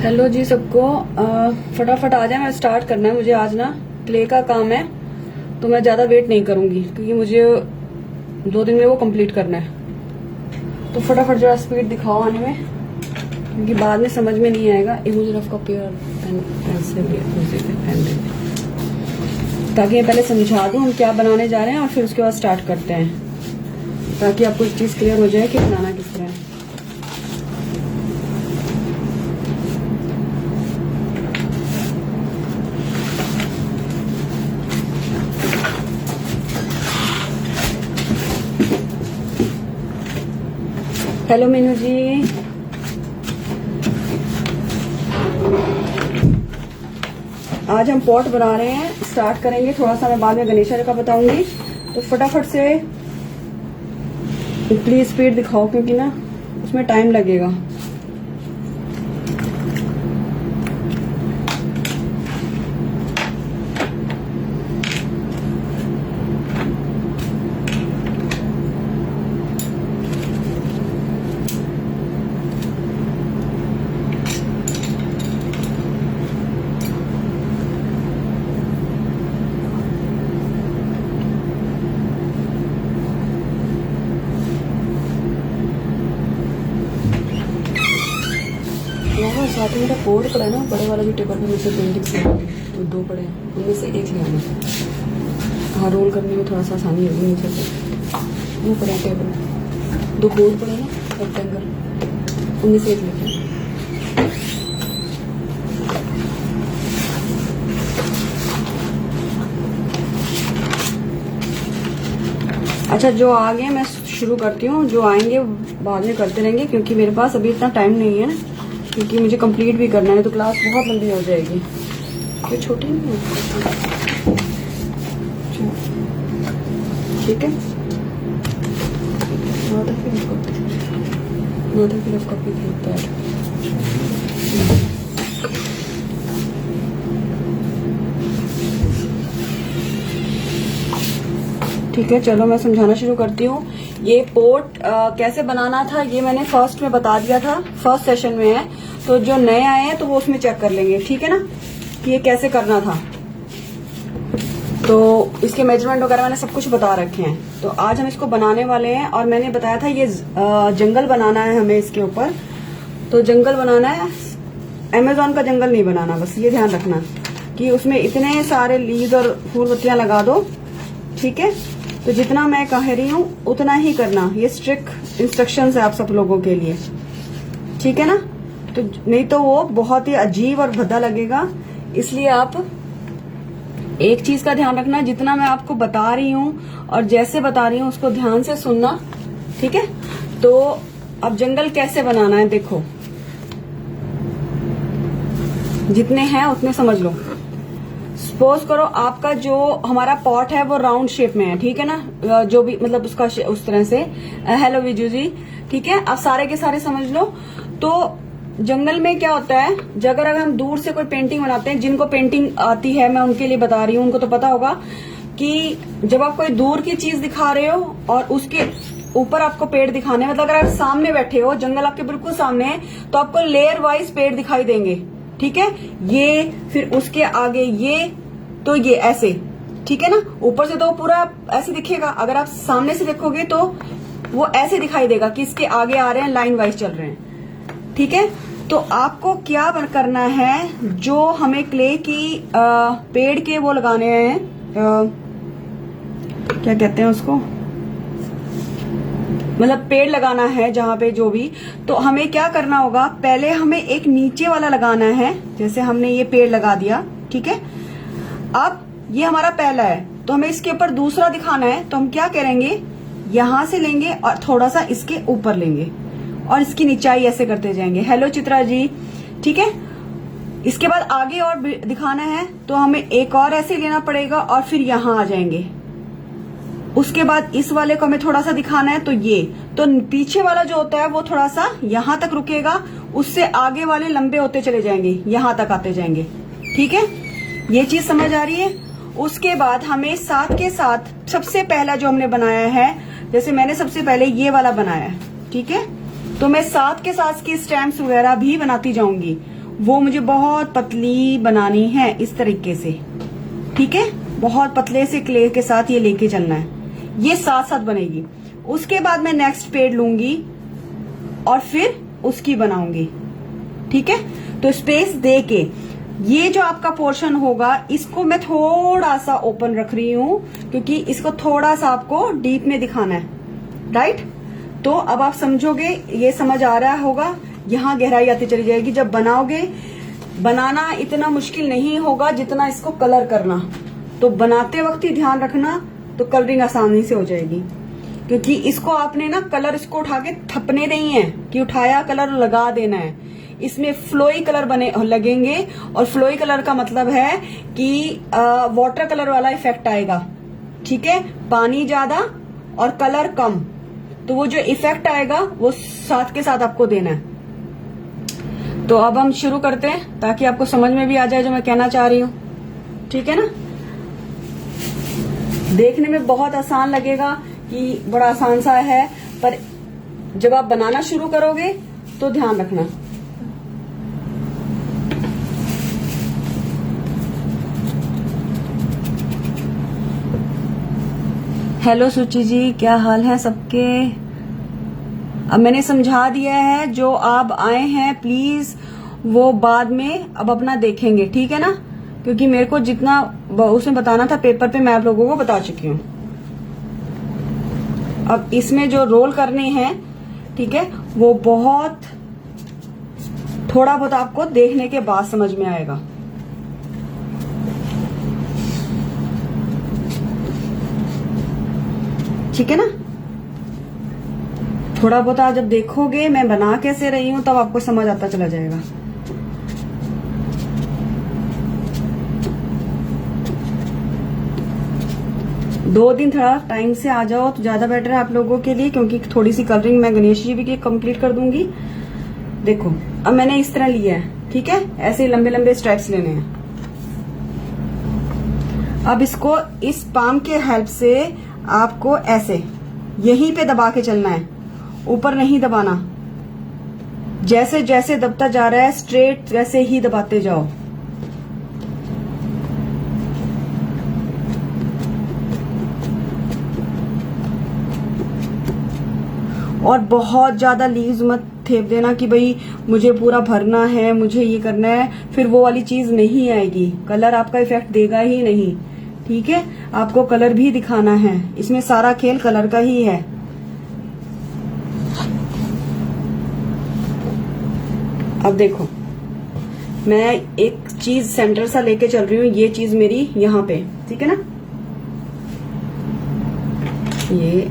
Hello जी सबको। फटाफट आ जाए, मैं स्टार्ट करना है मुझे। आज ना क्ले का काम है तो मैं ज़्यादा वेट नहीं करूंगी क्योंकि मुझे 2 दिन में वो कंप्लीट करना है। तो फटाफट जरा स्पीड दिखाओ आने में क्योंकि बाद में समझ में नहीं आएगा। एक मुझे रफ कॉपी और पेंसिल ताकि मैं पहले समझा दूं हम क्या बनाने जा रहे हैं और फिर उसके बाद स्टार्ट करते हैं, ताकि आपको एक चीज़ क्लियर हो जाए कि बनाना किस तरह है। हेलो मीनू जी, आज हम पॉट बना रहे हैं, स्टार्ट करेंगे। थोड़ा सा मैं बाद में गणेशा का बताऊंगी, तो फटाफट से प्लीज स्पीड दिखाओ क्योंकि ना उसमें टाइम लगेगा। साथ में मेरा बोर्ड पड़ा है ना, बड़े वाला जो टेबल पे मुझसे पेंटिंग से तो 2 पड़े हैं, उनमें से एक ले आना। हाँ, रोल करने में थोड़ा सा आसानी होगी। नीचे से वो पड़े हैं टेबल, 2 बोर्ड पड़े ना रेक्टेंगल, उनमें से एक लेके आना। अच्छा, जो आ गए मैं शुरू करती हूँ, जो आएंगे बाद में करते रहेंगे क्योंकि मेरे पास अभी इतना टाइम नहीं है, क्योंकि मुझे कंप्लीट भी करना है तो क्लास बहुत लंबी हो जाएगी। ये छोटी नहीं है, ठीक है। ठीक है, चलो मैं समझाना शुरू करती हूँ। ये पोर्ट कैसे बनाना था ये मैंने फर्स्ट में बता दिया था, फर्स्ट सेशन में है। तो जो नए आए हैं तो वो उसमें चेक कर लेंगे, ठीक है ना, कि ये कैसे करना था। तो इसके मेजरमेंट वगैरह मैंने सब कुछ बता रखे हैं। तो आज हम इसको बनाने वाले हैं और मैंने बताया था ये जंगल बनाना है हमें इसके ऊपर। तो जंगल बनाना है, अमेजोन का जंगल नहीं बनाना, बस ये ध्यान रखना कि उसमें इतने सारे लीव्स और फूल पत्तियां लगा दो, ठीक है। तो जितना मैं कह रही हूँ उतना ही करना, ये स्ट्रिक्ट इंस्ट्रक्शंस है आप सब लोगों के लिए, ठीक है ना। तो नहीं तो वो बहुत ही अजीब और भद्दा लगेगा, इसलिए आप एक चीज का ध्यान रखना, जितना मैं आपको बता रही हूँ और जैसे बता रही हूँ उसको ध्यान से सुनना, ठीक है। तो अब जंगल कैसे बनाना है देखो, जितने हैं उतने समझ लो। सपोज करो आपका जो हमारा पॉट है वो राउंड शेप में है, ठीक है ना, जो भी मतलब उसका उस तरह से। हेलो विजू जी, ठीक है, आप सारे के सारे समझ लो। तो जंगल में क्या होता है, अगर हम दूर से कोई पेंटिंग बनाते हैं, जिनको पेंटिंग आती है मैं उनके लिए बता रही हूँ, उनको तो पता होगा कि जब आप कोई दूर की चीज दिखा रहे हो और उसके ऊपर आपको पेड़ दिखाने, मतलब अगर आप सामने बैठे हो, जंगल आपके बिल्कुल सामने है, तो आपको लेयर वाइज पेड़ दिखाई देंगे, ठीक है। ये फिर उसके आगे ये, तो ये ऐसे, ठीक है ना। ऊपर से तो पूरा ऐसे दिखेगा, अगर आप सामने से देखोगे तो वो ऐसे दिखाई देगा कि इसके आगे आ रहे हैं, लाइन वाइज चल रहे हैं, ठीक है। तो आपको क्या करना है, जो हमें क्ले की पेड़ के वो लगाने हैं, क्या कहते हैं उसको, मतलब पेड़ लगाना है जहां पे जो भी, तो हमें क्या करना होगा, पहले हमें एक नीचे वाला लगाना है। जैसे हमने ये पेड़ लगा दिया, ठीक है। अब ये हमारा पहला है, तो हमें इसके ऊपर दूसरा दिखाना है, तो हम क्या करेंगे, यहां से लेंगे और थोड़ा सा इसके ऊपर लेंगे और इसकी निचाई ऐसे करते जाएंगे। हेलो चित्रा जी, ठीक है। इसके बाद आगे और दिखाना है तो हमें एक और ऐसे लेना पड़ेगा और फिर यहां आ जाएंगे। उसके बाद इस वाले को हमें थोड़ा सा दिखाना है, तो ये, तो पीछे वाला जो होता है वो थोड़ा सा यहां तक रुकेगा, उससे आगे वाले लंबे होते चले जाएंगे, यहां तक आते जाएंगे, ठीक है। ये चीज समझ आ रही है। उसके बाद हमें साथ के साथ सबसे पहला जो हमने बनाया है, जैसे मैंने सबसे पहले ये वाला बनाया है, ठीक है, तो मैं साथ के साथ की स्टैम्प्स वगैरह भी बनाती जाऊंगी। वो मुझे बहुत पतली बनानी है इस तरीके से, ठीक है। बहुत पतले से क्ले के साथ ये लेके चलना है, ये साथ साथ बनेगी। उसके बाद मैं नेक्स्ट पेड़ लूंगी और फिर उसकी बनाऊंगी, ठीक है। तो स्पेस दे के ये जो आपका पोर्शन होगा इसको मैं थोड़ा सा ओपन रख रही हूं, क्योंकि इसको थोड़ा सा आपको डीप में दिखाना है, राइट। तो अब आप समझोगे, ये समझ आ रहा होगा, यहाँ गहराई आती चली जाएगी। जब बनाओगे, बनाना इतना मुश्किल नहीं होगा जितना इसको कलर करना। तो बनाते वक्त ही ध्यान रखना, तो कलरिंग आसानी से हो जाएगी। क्योंकि इसको आपने ना कलर इसको उठा के थपने नहीं है कि उठाया कलर लगा देना है। इसमें फ्लोई कलर बने लगेंगे, और फ्लोई कलर का मतलब है कि वाटर कलर वाला इफेक्ट आएगा, ठीक है। पानी ज्यादा और कलर कम, तो वो जो इफेक्ट आएगा वो साथ के साथ आपको देना है। तो अब हम शुरू करते हैं, ताकि आपको समझ में भी आ जाए जो मैं कहना चाह रही हूँ, ठीक है ना। देखने में बहुत आसान लगेगा कि बड़ा आसान सा है, पर जब आप बनाना शुरू करोगे तो ध्यान रखना। हेलो सुचि जी, क्या हाल है सबके। अब मैंने समझा दिया है, जो आप आए हैं प्लीज वो बाद में अब अपना देखेंगे, ठीक है ना। क्योंकि मेरे को जितना उसमें बताना था पेपर पे मैं आप लोगों को बता चुकी हूँ। अब इसमें जो रोल करने हैं, ठीक है, वो बहुत थोड़ा बहुत आपको देखने के बाद समझ में आएगा। ठीक है ना। थोड़ा बहुत आप जब देखोगे मैं बना कैसे रही हूं, तब आपको समझ आता चला जाएगा। दो दिन थोड़ा टाइम से आ जाओ तो ज्यादा बेटर है आप लोगों के लिए, क्योंकि थोड़ी सी कलरिंग मैं गणेश जी भी कंप्लीट कर दूंगी। देखो अब मैंने इस तरह लिया है, ठीक है। ऐसे लंबे लंबे स्ट्राइप्स लेने हैं। अब इसको इस पाम के हेल्प से आपको ऐसे यहीं पे दबा के चलना है, ऊपर नहीं दबाना। जैसे जैसे दबता जा रहा है स्ट्रेट वैसे ही दबाते जाओ। और बहुत ज्यादा लीव्स मत थेप देना कि भाई मुझे पूरा भरना है, मुझे ये करना है, फिर वो वाली चीज नहीं आएगी। कलर आपका इफेक्ट देगा ही नहीं, ठीक है। आपको कलर भी दिखाना है, इसमें सारा खेल कलर का ही है। अब देखो मैं एक चीज सेंटर सा लेके चल रही हूँ, ये चीज मेरी यहाँ पे, ठीक है ना। ये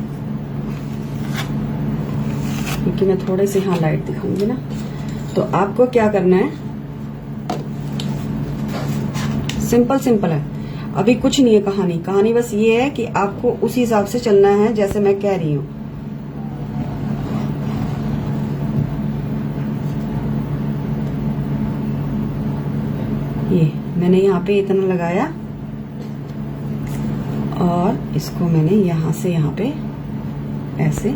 क्योंकि मैं थोड़े से यहाँ लाइट दिखाऊंगी ना, तो आपको क्या करना है, सिंपल सिंपल है। अभी कुछ नहीं है कहानी, कहानी बस ये है कि आपको उसी हिसाब से चलना है जैसे मैं कह रही हूं। ये मैंने यहाँ पे इतना लगाया, और इसको मैंने यहां से यहाँ पे ऐसे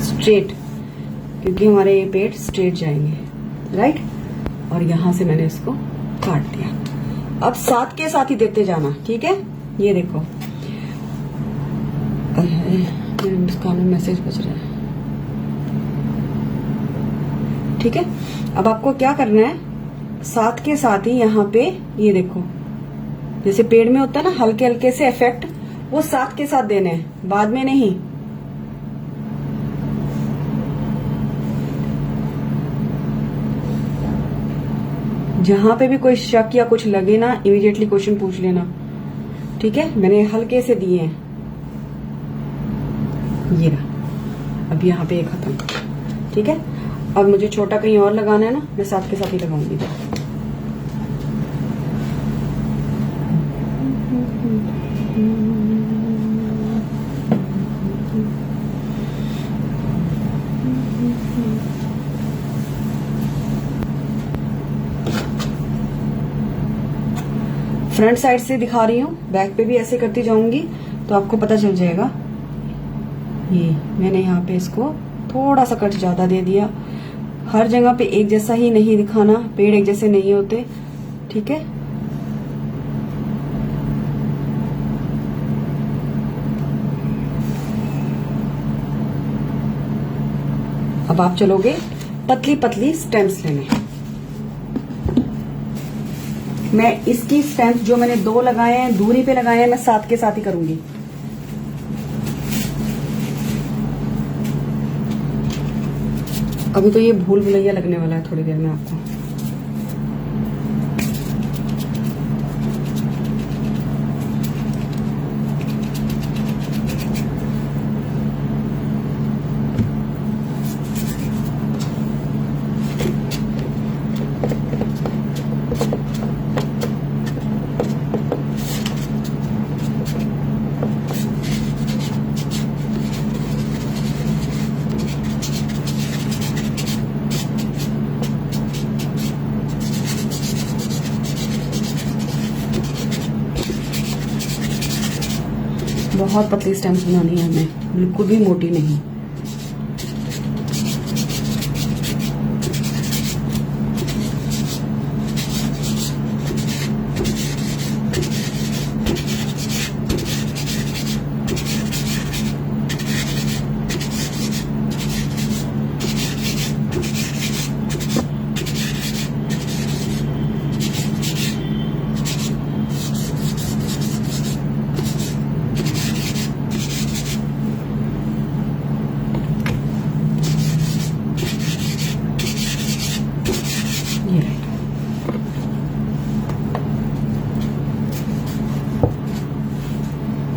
स्ट्रेट, क्योंकि हमारे ये पेड़ स्ट्रेट जाएंगे, राइट। और यहां से मैंने इसको काट दिया। अब साथ के साथ ही देते जाना, ठीक है। ये देखो कान में मैसेज बज रहा है, ठीक है। अब आपको क्या करना है, साथ के साथ ही यहाँ पे ये देखो, जैसे पेड़ में होता है ना हल्के हल्के से इफेक्ट, वो साथ के साथ देने हैं, बाद में नहीं। जहां पे भी कोई शक या कुछ लगे ना, इमीडिएटली क्वेश्चन पूछ लेना, ठीक है। मैंने हल्के से दिए हैं, ये रहा। अब यहाँ पे एक खत्म, ठीक है। अब मुझे छोटा कहीं और लगाना है ना, मैं साथ के साथ ही लगाऊंगी। फ्रंट साइड से दिखा रही हूँ, बैक पे भी ऐसे करती जाऊंगी तो आपको पता चल जाएगा। ये मैंने यहाँ पे इसको थोड़ा सा कट ज्यादा दे दिया। हर जगह पे एक जैसा ही नहीं दिखाना, पेड़ एक जैसे नहीं होते, ठीक है। अब आप चलोगे पतली पतली स्टेम्स लेने। मैं इसकी स्टेम्स जो मैंने 2 लगाए हैं, दूरी पे लगाए हैं, मैं साथ के साथ ही करूंगी। अभी तो ये भूल भुलैया लगने वाला है थोड़ी देर में आपको। बहुत पतली स्टेम्स बनानी है हमें, बिल्कुल भी मोटी नहीं।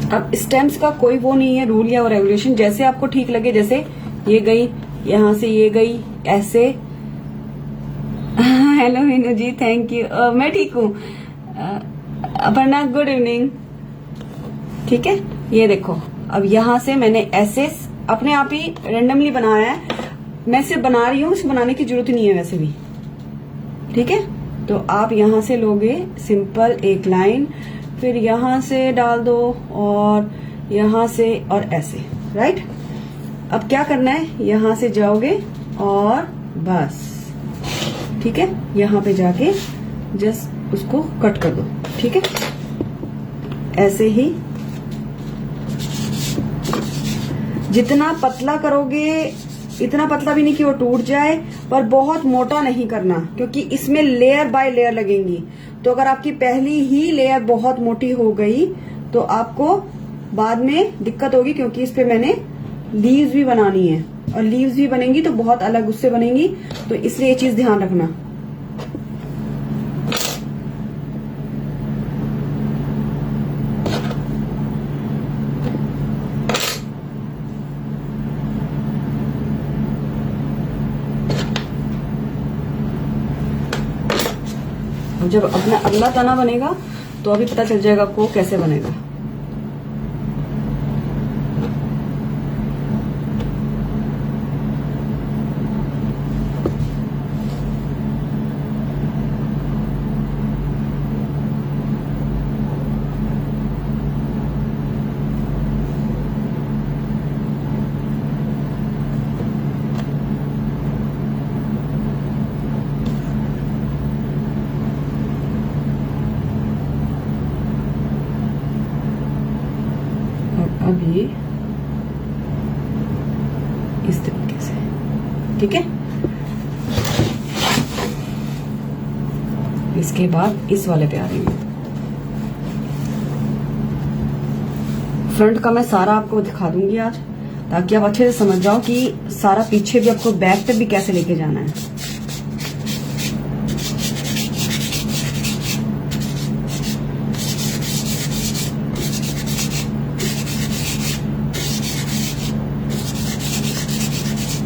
अब स्टेम्स का कोई वो नहीं है रूल या रेगुलेशन, जैसे आपको ठीक लगे, जैसे ये गई यहां से ये गई ऐसे। Hello Meenu ji, thank you. मैं ठीक हूँ अपर्णा, गुड इवनिंग। ठीक है, ये देखो अब यहां से मैंने ऐसे अपने आप ही रेंडमली बनाया है। मैं सिर्फ बना रही हूँ, इसे बनाने की जरूरत नहीं है वैसे भी। ठीक है, तो आप यहां से लोगे सिंपल एक लाइन, फिर यहां से डाल दो और यहां से और ऐसे, राइट। अब क्या करना है, यहां से जाओगे और बस, ठीक है, यहां पे जाके जस्ट उसको कट कर दो। ठीक है, ऐसे ही जितना पतला करोगे, इतना पतला भी नहीं कि वो टूट जाए, पर बहुत मोटा नहीं करना, क्योंकि इसमें लेयर बाय लेयर लगेंगी। तो अगर आपकी पहली ही लेयर बहुत मोटी हो गई तो आपको बाद में दिक्कत होगी, क्योंकि इस पे मैंने लीव्स भी बनानी है, और लीव्स भी बनेंगी तो बहुत अलग उससे बनेंगी, तो इसलिए ये चीज ध्यान रखना। जब अपना अगला तना बनेगा तो अभी पता चल जाएगा आपको कैसे बनेगा। अभी इस तरीके से, ठीक है। इसके बाद इस वाले पे आ रही हूँ। फ्रंट का मैं सारा आपको दिखा दूंगी आज, ताकि आप अच्छे से समझ जाओ कि सारा पीछे भी आपको बैक पे भी कैसे लेके जाना है।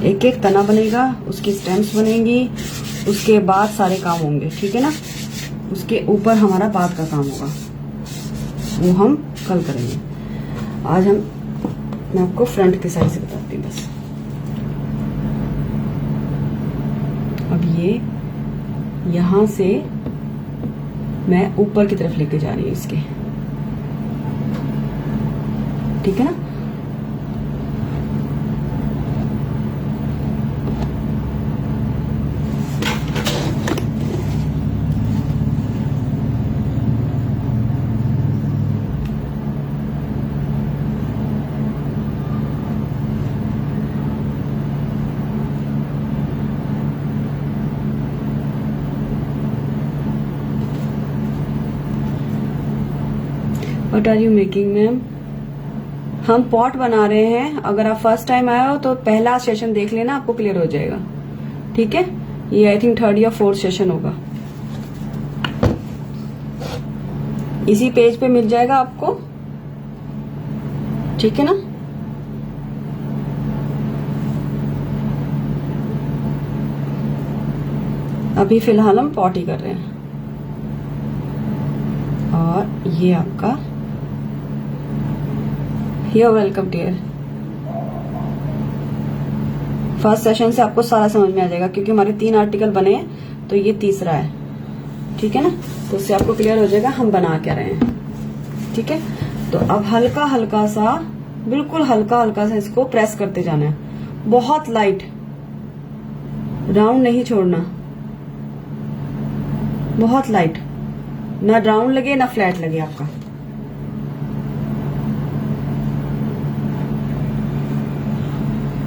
एक एक तना बनेगा, उसकी स्टेम्स बनेंगी, उसके बाद सारे काम होंगे, ठीक है ना। उसके ऊपर हमारा बाद का काम होगा, वो हम कल करेंगे। आज मैं आपको फ्रंट के साइड से बताती हूँ बस। अब ये यहां से मैं ऊपर की तरफ लेके जा रही हूँ इसके, ठीक है ना। What are you making ma'am? हम पॉट बना रहे हैं। अगर आप फर्स्ट टाइम आए हो तो पहला सेशन देख लेना, आपको क्लियर हो जाएगा। ठीक है, ये आई थिंक 3rd या 4th सेशन होगा। इसी पेज पे मिल जाएगा आपको। ठीक है ना? अभी फिलहाल हम पॉट ही कर रहे हैं। और ये आपका You're welcome dear. First session से आपको सारा समझ में आ जाएगा, क्योंकि हमारे 3 आर्टिकल बने हैं, तो ये तीसरा है। ठीक है ना? तो उससे आपको क्लियर हो जाएगा हम बना क्या रहे हैं। ठीक है, तो अब हल्का हल्का सा, बिल्कुल हल्का हल्का सा इसको प्रेस करते जाना है, बहुत लाइट, राउंड नहीं छोड़ना, बहुत लाइट, ना राउंड लगे ना फ्लैट लगे आपका।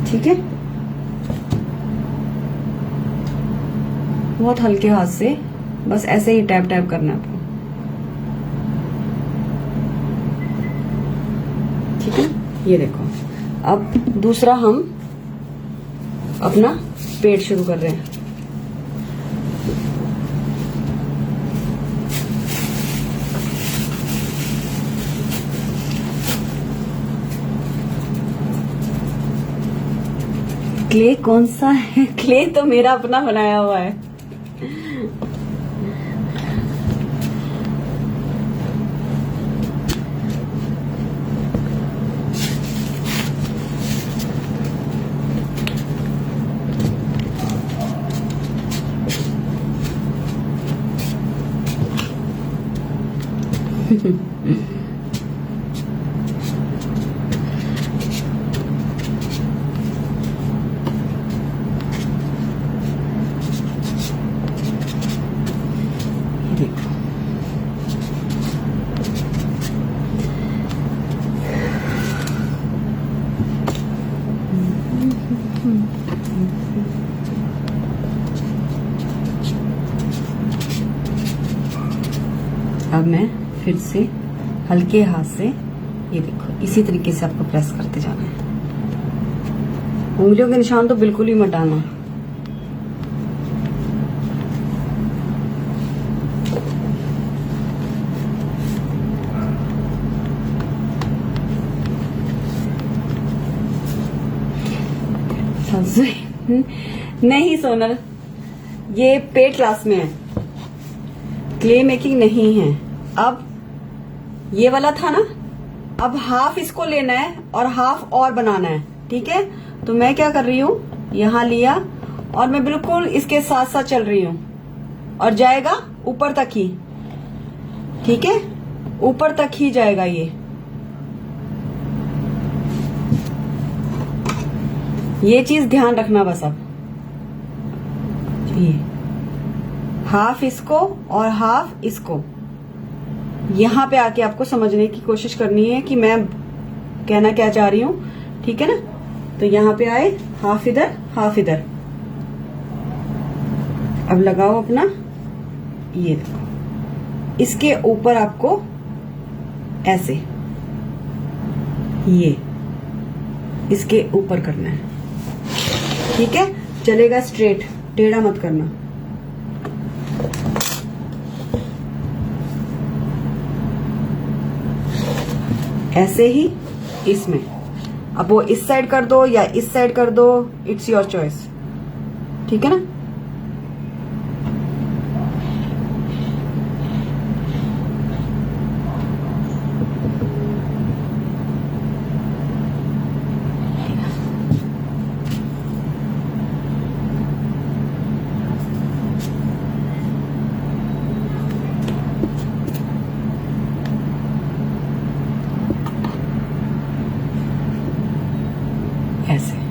ठीक है, बहुत हल्के हाथ से बस ऐसे ही टैप टैप करना है आपको। ठीक है, ये देखो। अब दूसरा हम अपना पेट शुरू कर रहे हैं। क्ले कौन सा है? क्ले तो मेरा अपना बनाया हुआ है। अब मैं फिर से हल्के हाथ से, ये देखो, इसी तरीके से आपको प्रेस करते जाना है। उंगलियों के निशान तो बिल्कुल ही मत डालना। नहीं सोनल, ये पेट क्लास में है, क्ले मेकिंग नहीं है। अब ये वाला था ना, अब हाफ इसको लेना है और हाफ और बनाना है। ठीक है, तो मैं क्या कर रही हूँ, यहां लिया और मैं बिल्कुल इसके साथ साथ चल रही हूँ और जाएगा ऊपर तक ही। ठीक है, ऊपर तक ही जाएगा ये चीज ध्यान रखना बस। अब ये हाफ इसको और हाफ इसको, यहां पे आके आपको समझने की कोशिश करनी है कि मैं कहना क्या चाह रही हूं। ठीक है ना? तो यहां पे आए, हाफ इधर हाफ इधर। अब लगाओ अपना, ये देखो, इसके ऊपर आपको ऐसे, ये इसके ऊपर करना है। ठीक है, चलेगा स्ट्रेट, टेढ़ा मत करना। ऐसे ही इसमें, अब वो इस साइड कर दो या इस साइड कर दो, इट्स योर चॉइस। ठीक है ना? ऐसे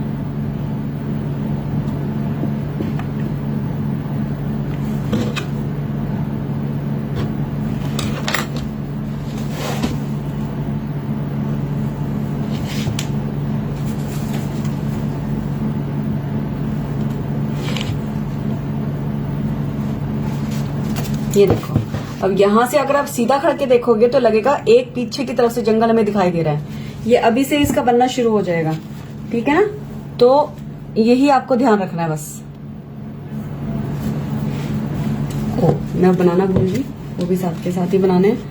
ये देखो। अब यहाँ से अगर आप सीधा खड़ के देखोगे तो लगेगा एक पीछे की तरफ से जंगल हमें दिखाई दे रहा है। ये अभी से इसका बनना शुरू हो जाएगा, ठीक है ना। तो यही आपको ध्यान रखना है बस। ओ, मैं बनाना भूल गई, वो भी साथ के साथ ही बनाने हैं।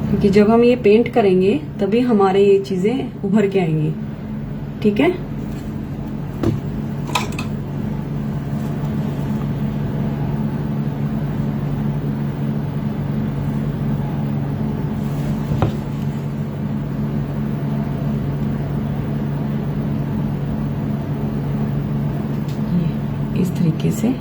क्योंकि जब हम ये पेंट करेंगे तभी हमारे ये चीजें उभर के आएंगी, ठीक है। इस तरीके से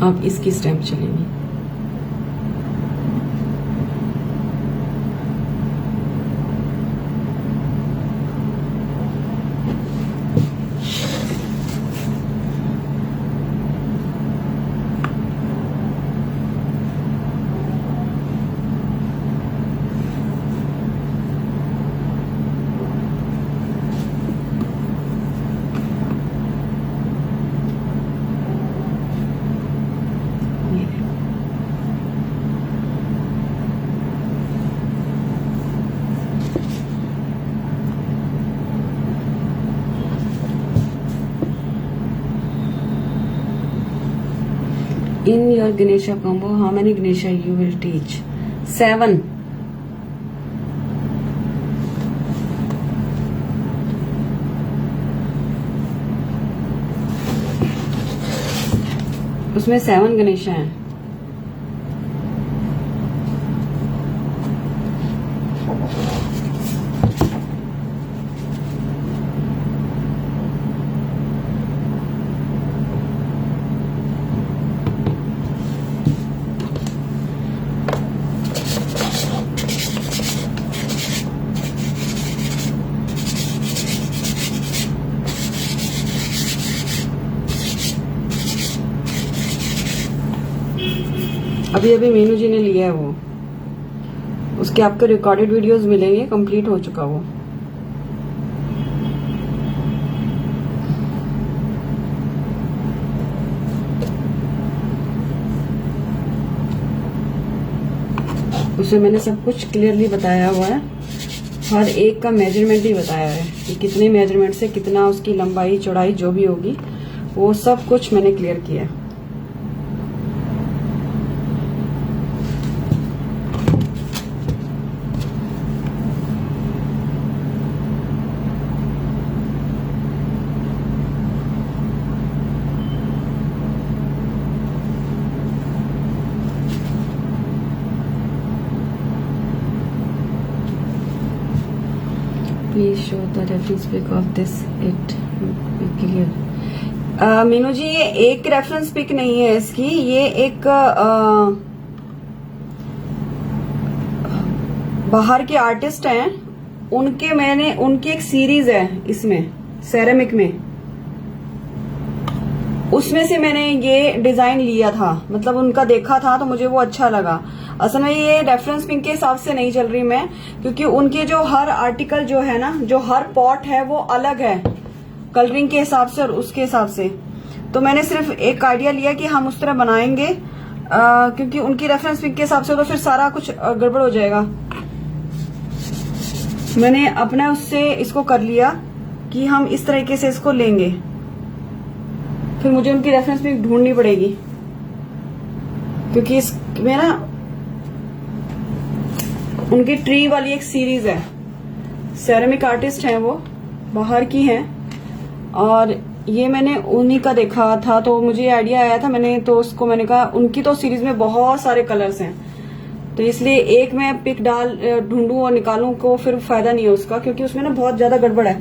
अब इसकी स्टेप चलेंगी। In your Ganesha combo, how many Ganesha you will teach? 7. उसमें 7 गणेशा हैं। अभी अभी मीनू जी ने लिया है वो, उसके आपको रिकॉर्डेड वीडियोस मिलेंगे, कंप्लीट हो चुका वो। उसमें मैंने सब कुछ क्लियरली बताया हुआ है, हर एक का मेजरमेंट ही बताया है कि कितने मेजरमेंट से कितना उसकी लंबाई चौड़ाई जो भी होगी वो सब कुछ मैंने क्लियर किया है। Please show the reference book of this. It will be clear. Meenu जी ये एक रेफरेंस पिक नहीं है इसकी, ये एक बाहर के आर्टिस्ट हैं, उनकी एक सीरीज है इसमें सेरेमिक में, उसमें से मैंने ये डिजाइन लिया था, मतलब उनका देखा था तो मुझे वो अच्छा लगा। असल में ये रेफरेंस पिक के हिसाब से नहीं चल रही मैं, क्योंकि उनके जो हर आर्टिकल जो है ना, जो हर पॉट है वो अलग है कलरिंग के हिसाब से और उसके हिसाब से। तो मैंने सिर्फ एक आइडिया लिया कि हम उस तरह बनाएंगे, क्योंकि उनकी रेफरेंस पिक के हिसाब से तो फिर सारा कुछ गड़बड़ हो जाएगा। मैंने अपना उससे इसको कर लिया कि हम इस तरीके से इसको लेंगे, फिर मुझे उनकी रेफरेंस पिक ढूंढनी पड़ेगी, क्योंकि इसमें ना उनकी ट्री वाली एक सीरीज है, सेरेमिक आर्टिस्ट हैं वो, बाहर की हैं, और ये मैंने उन्हीं का देखा था तो मुझे आइडिया आया था, मैंने कहा उनकी तो सीरीज में बहुत सारे कलर्स हैं, तो इसलिए एक मैं पिक ढूंढूं और निकालूं को फिर फायदा नहीं है उसका, क्योंकि उसमें ना बहुत ज्यादा गड़बड़ है,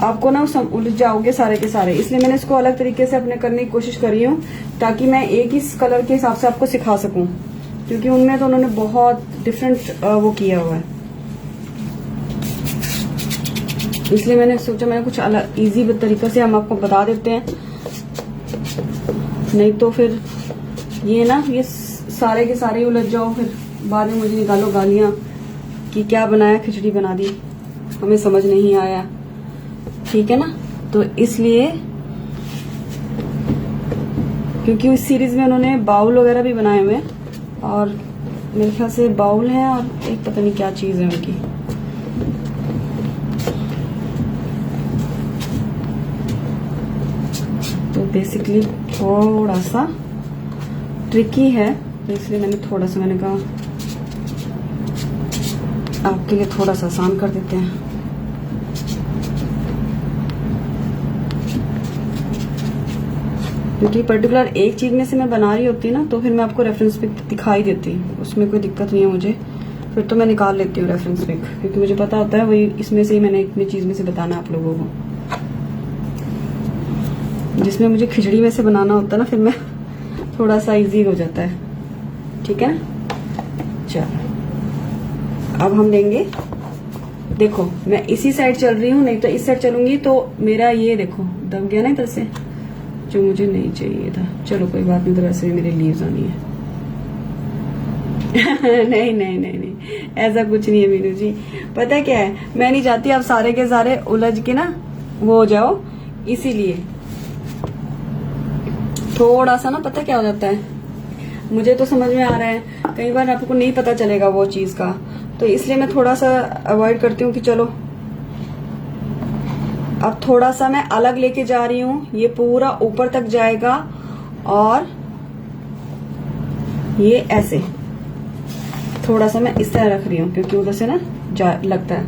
आपको ना उलझ जाओगे सारे के सारे। इसलिए मैंने इसको अलग तरीके से अपने करने की कोशिश करी हूँ, ताकि मैं एक ही कलर के हिसाब से आपको सिखा सकूं, क्योंकि उनमें तो उन्होंने बहुत डिफरेंट वो किया हुआ है। इसलिए मैंने सोचा मैंने कुछ अलग इजी तरीके से हम आपको बता देते हैं, नहीं तो फिर ये सारे के सारे उलझ जाओ, फिर बाद में मुझे निकालो गालियां कि क्या बनाया, खिचड़ी बना दी, हमें समझ नहीं आया, ठीक है ना। तो इसलिए क्योंकि उस सीरीज में उन्होंने बाउल वगैरह भी बनाए हुए हैं, और मेरे ख्याल से बाउल है और एक पता नहीं क्या चीज है उनकी। तो बेसिकली थोड़ा सा ट्रिकी है, तो इसलिए मैंने कहा आपके लिए थोड़ा सा आसान कर देते हैं। क्योंकि पर्टिकुलर एक चीज में से मैं बना रही होती ना, तो फिर मैं आपको रेफरेंस पिक दिखाई देती, उसमें कोई दिक्कत नहीं है मुझे, फिर तो मैं निकाल लेती हूँ रेफरेंस पिक, क्योंकि मुझे पता होता है वही इसमें से ही मैंने इतनी चीज में से बताना आप लोगों को। जिसमें मुझे खिचड़ी में से बनाना होता है ना, फिर मैं थोड़ा सा इजी हो जाता है, ठीक है ना। चलो अब हम लेंगे, देखो मैं इसी साइड चल रही हूँ, नहीं तो इस साइड चलूंगी तो मेरा ये देखो दब गया ना इधर से, जो मुझे नहीं चाहिए था। चलो कोई बात नहीं, तो वैसे भी मेरे लीव्स आनी है। नहीं नहीं नहीं नहीं, ऐसा कुछ नहीं है मीनू जी, पता है क्या है, मैं नहीं चाहती आप सारे के सारे उलझ के ना वो हो जाओ, इसीलिए थोड़ा सा ना पता क्या हो जाता है, मुझे तो समझ में आ रहा है, कई बार आपको नहीं पता चलेगा वो चीज का, तो इसलिए मैं थोड़ा सा अवॉइड करती हूँ कि चलो अब थोड़ा सा मैं अलग लेके जा रही हूँ, ये पूरा ऊपर तक जाएगा, और ये ऐसे थोड़ा सा मैं इस तरह रख रही हूँ, क्योंकि उधर से ना लगता है।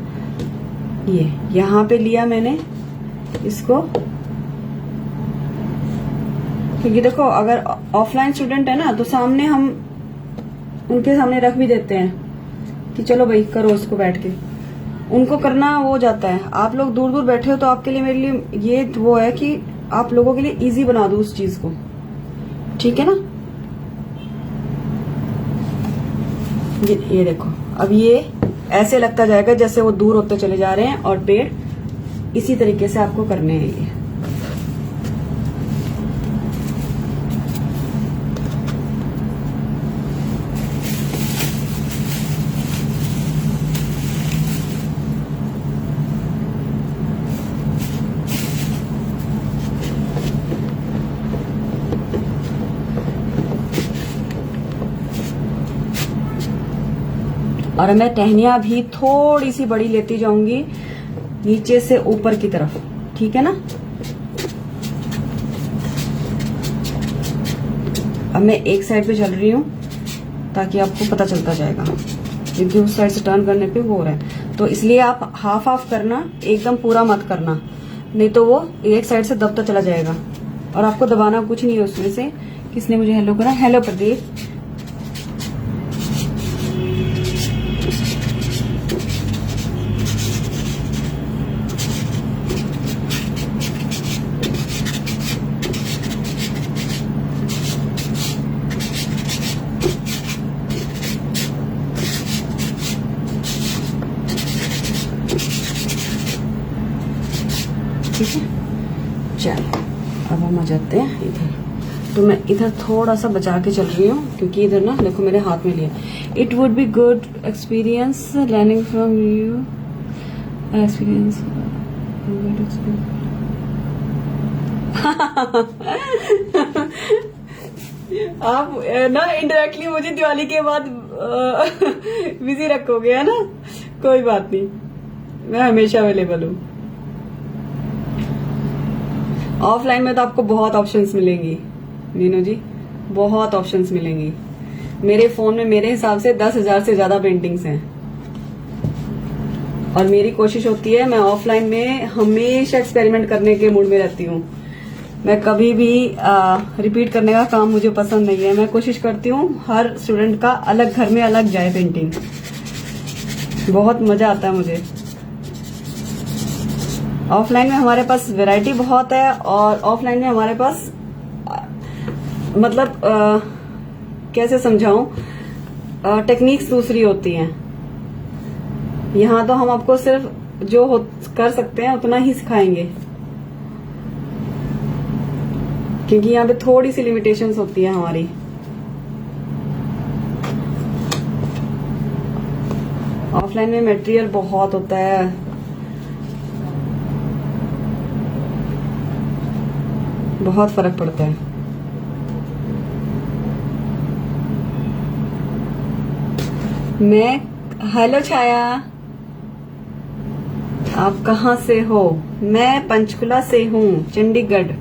ये यहाँ पे लिया मैंने इसको, क्योंकि देखो अगर ऑफलाइन स्टूडेंट है ना, तो सामने हम उनके सामने रख भी देते हैं कि चलो भाई करो इसको बैठ के, उनको करना हो जाता है। आप लोग दूर दूर बैठे हो, तो आपके लिए मेरे लिए ये वो है कि आप लोगों के लिए इजी बना दो उस चीज को, ठीक है ना। ये देखो अब ये ऐसे लगता जाएगा जैसे वो दूर होते चले जा रहे हैं, और पेड़ इसी तरीके से आपको करने हैं ये। और मैं टहनियां भी थोड़ी सी बड़ी लेती जाऊंगी नीचे से ऊपर की तरफ, ठीक है ना। अब मैं एक साइड पे चल रही हूँ ताकि आपको पता चलता जाएगा, क्योंकि उस साइड से टर्न करने पे वो हो रहा है, तो इसलिए आप हाफ हाफ करना, एकदम पूरा मत करना, नहीं तो वो एक साइड से दबता चला जाएगा, और आपको दबाना कुछ नहीं है उसमें से। किसने मुझे हेलो करा? हेलो प्रदीप। चलो अब हम आ जाते हैं इधर। तो मैं इधर थोड़ा सा बचा के चल रही हूँ क्योंकि इधर ना देखो मेरे हाथ में लिया। It would be good experience learning from you experience. आप ना इनडायरेक्टली मुझे दिवाली के बाद बिजी रखोगे, है ना? कोई बात नहीं, मैं हमेशा अवेलेबल हूँ। ऑफलाइन में तो आपको बहुत ऑप्शंस मिलेंगी मीनू जी, बहुत ऑप्शंस मिलेंगी। मेरे फोन में मेरे हिसाब से 10,000 से ज्यादा पेंटिंग्स हैं और मेरी कोशिश होती है मैं ऑफलाइन में हमेशा एक्सपेरिमेंट करने के मूड में रहती हूँ। मैं कभी भी रिपीट करने का काम मुझे पसंद नहीं है। मैं कोशिश करती हूँ हर स्टूडेंट का अलग घर में अलग जाए पेंटिंग। बहुत मजा आता है मुझे। ऑफलाइन में हमारे पास वैरायटी बहुत है और ऑफलाइन में हमारे पास मतलब कैसे समझाऊं, टेक्निक्स दूसरी होती हैं। यहाँ तो हम आपको सिर्फ जो कर सकते हैं उतना ही सिखाएंगे क्योंकि यहाँ पे थोड़ी सी लिमिटेशंस होती है हमारी। ऑफलाइन में मटेरियल बहुत होता है, बहुत फर्क पड़ता है। मैं हेलो छाया, आप कहाँ से हो? मैं पंचकुला से हूँ, चंडीगढ़।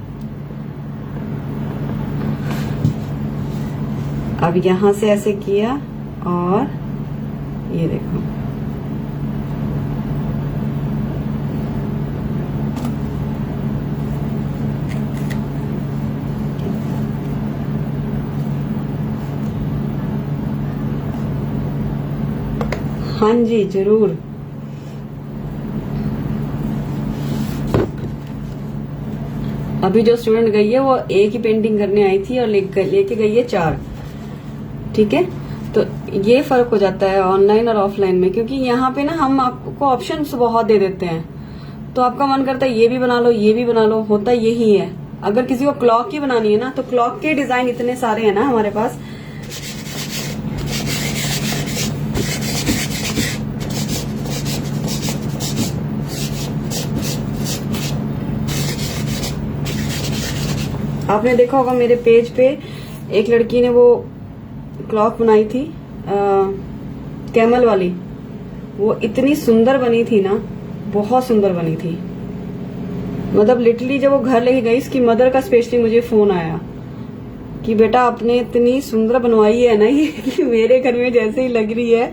अब यहां से ऐसे किया और ये देखो हाँ जी जरूर। अभी जो स्टूडेंट गई है वो एक ही पेंटिंग करने आई थी और लेके गई है 4। ठीक है, तो ये फर्क हो जाता है ऑनलाइन और ऑफलाइन में क्योंकि यहाँ पे ना हम आपको ऑप्शंस बहुत दे देते हैं। तो आपका मन करता है ये भी बना लो, ये भी बना लो, होता यही है। अगर किसी को क्लॉक की बनानी है ना तो क्लॉक के डिजाइन इतने सारे हैं ना हमारे पास। आपने देखा होगा मेरे पेज पे एक लड़की ने वो क्लॉक बनाई थी कैमल वाली, वो इतनी सुंदर बनी थी ना, बहुत सुंदर बनी थी। मतलब लिटरली जब वो घर लेके गई, इसकी मदर का स्पेशली मुझे फोन आया कि बेटा आपने इतनी सुंदर बनवाई है ना ये कि मेरे घर में जैसे ही लग रही है।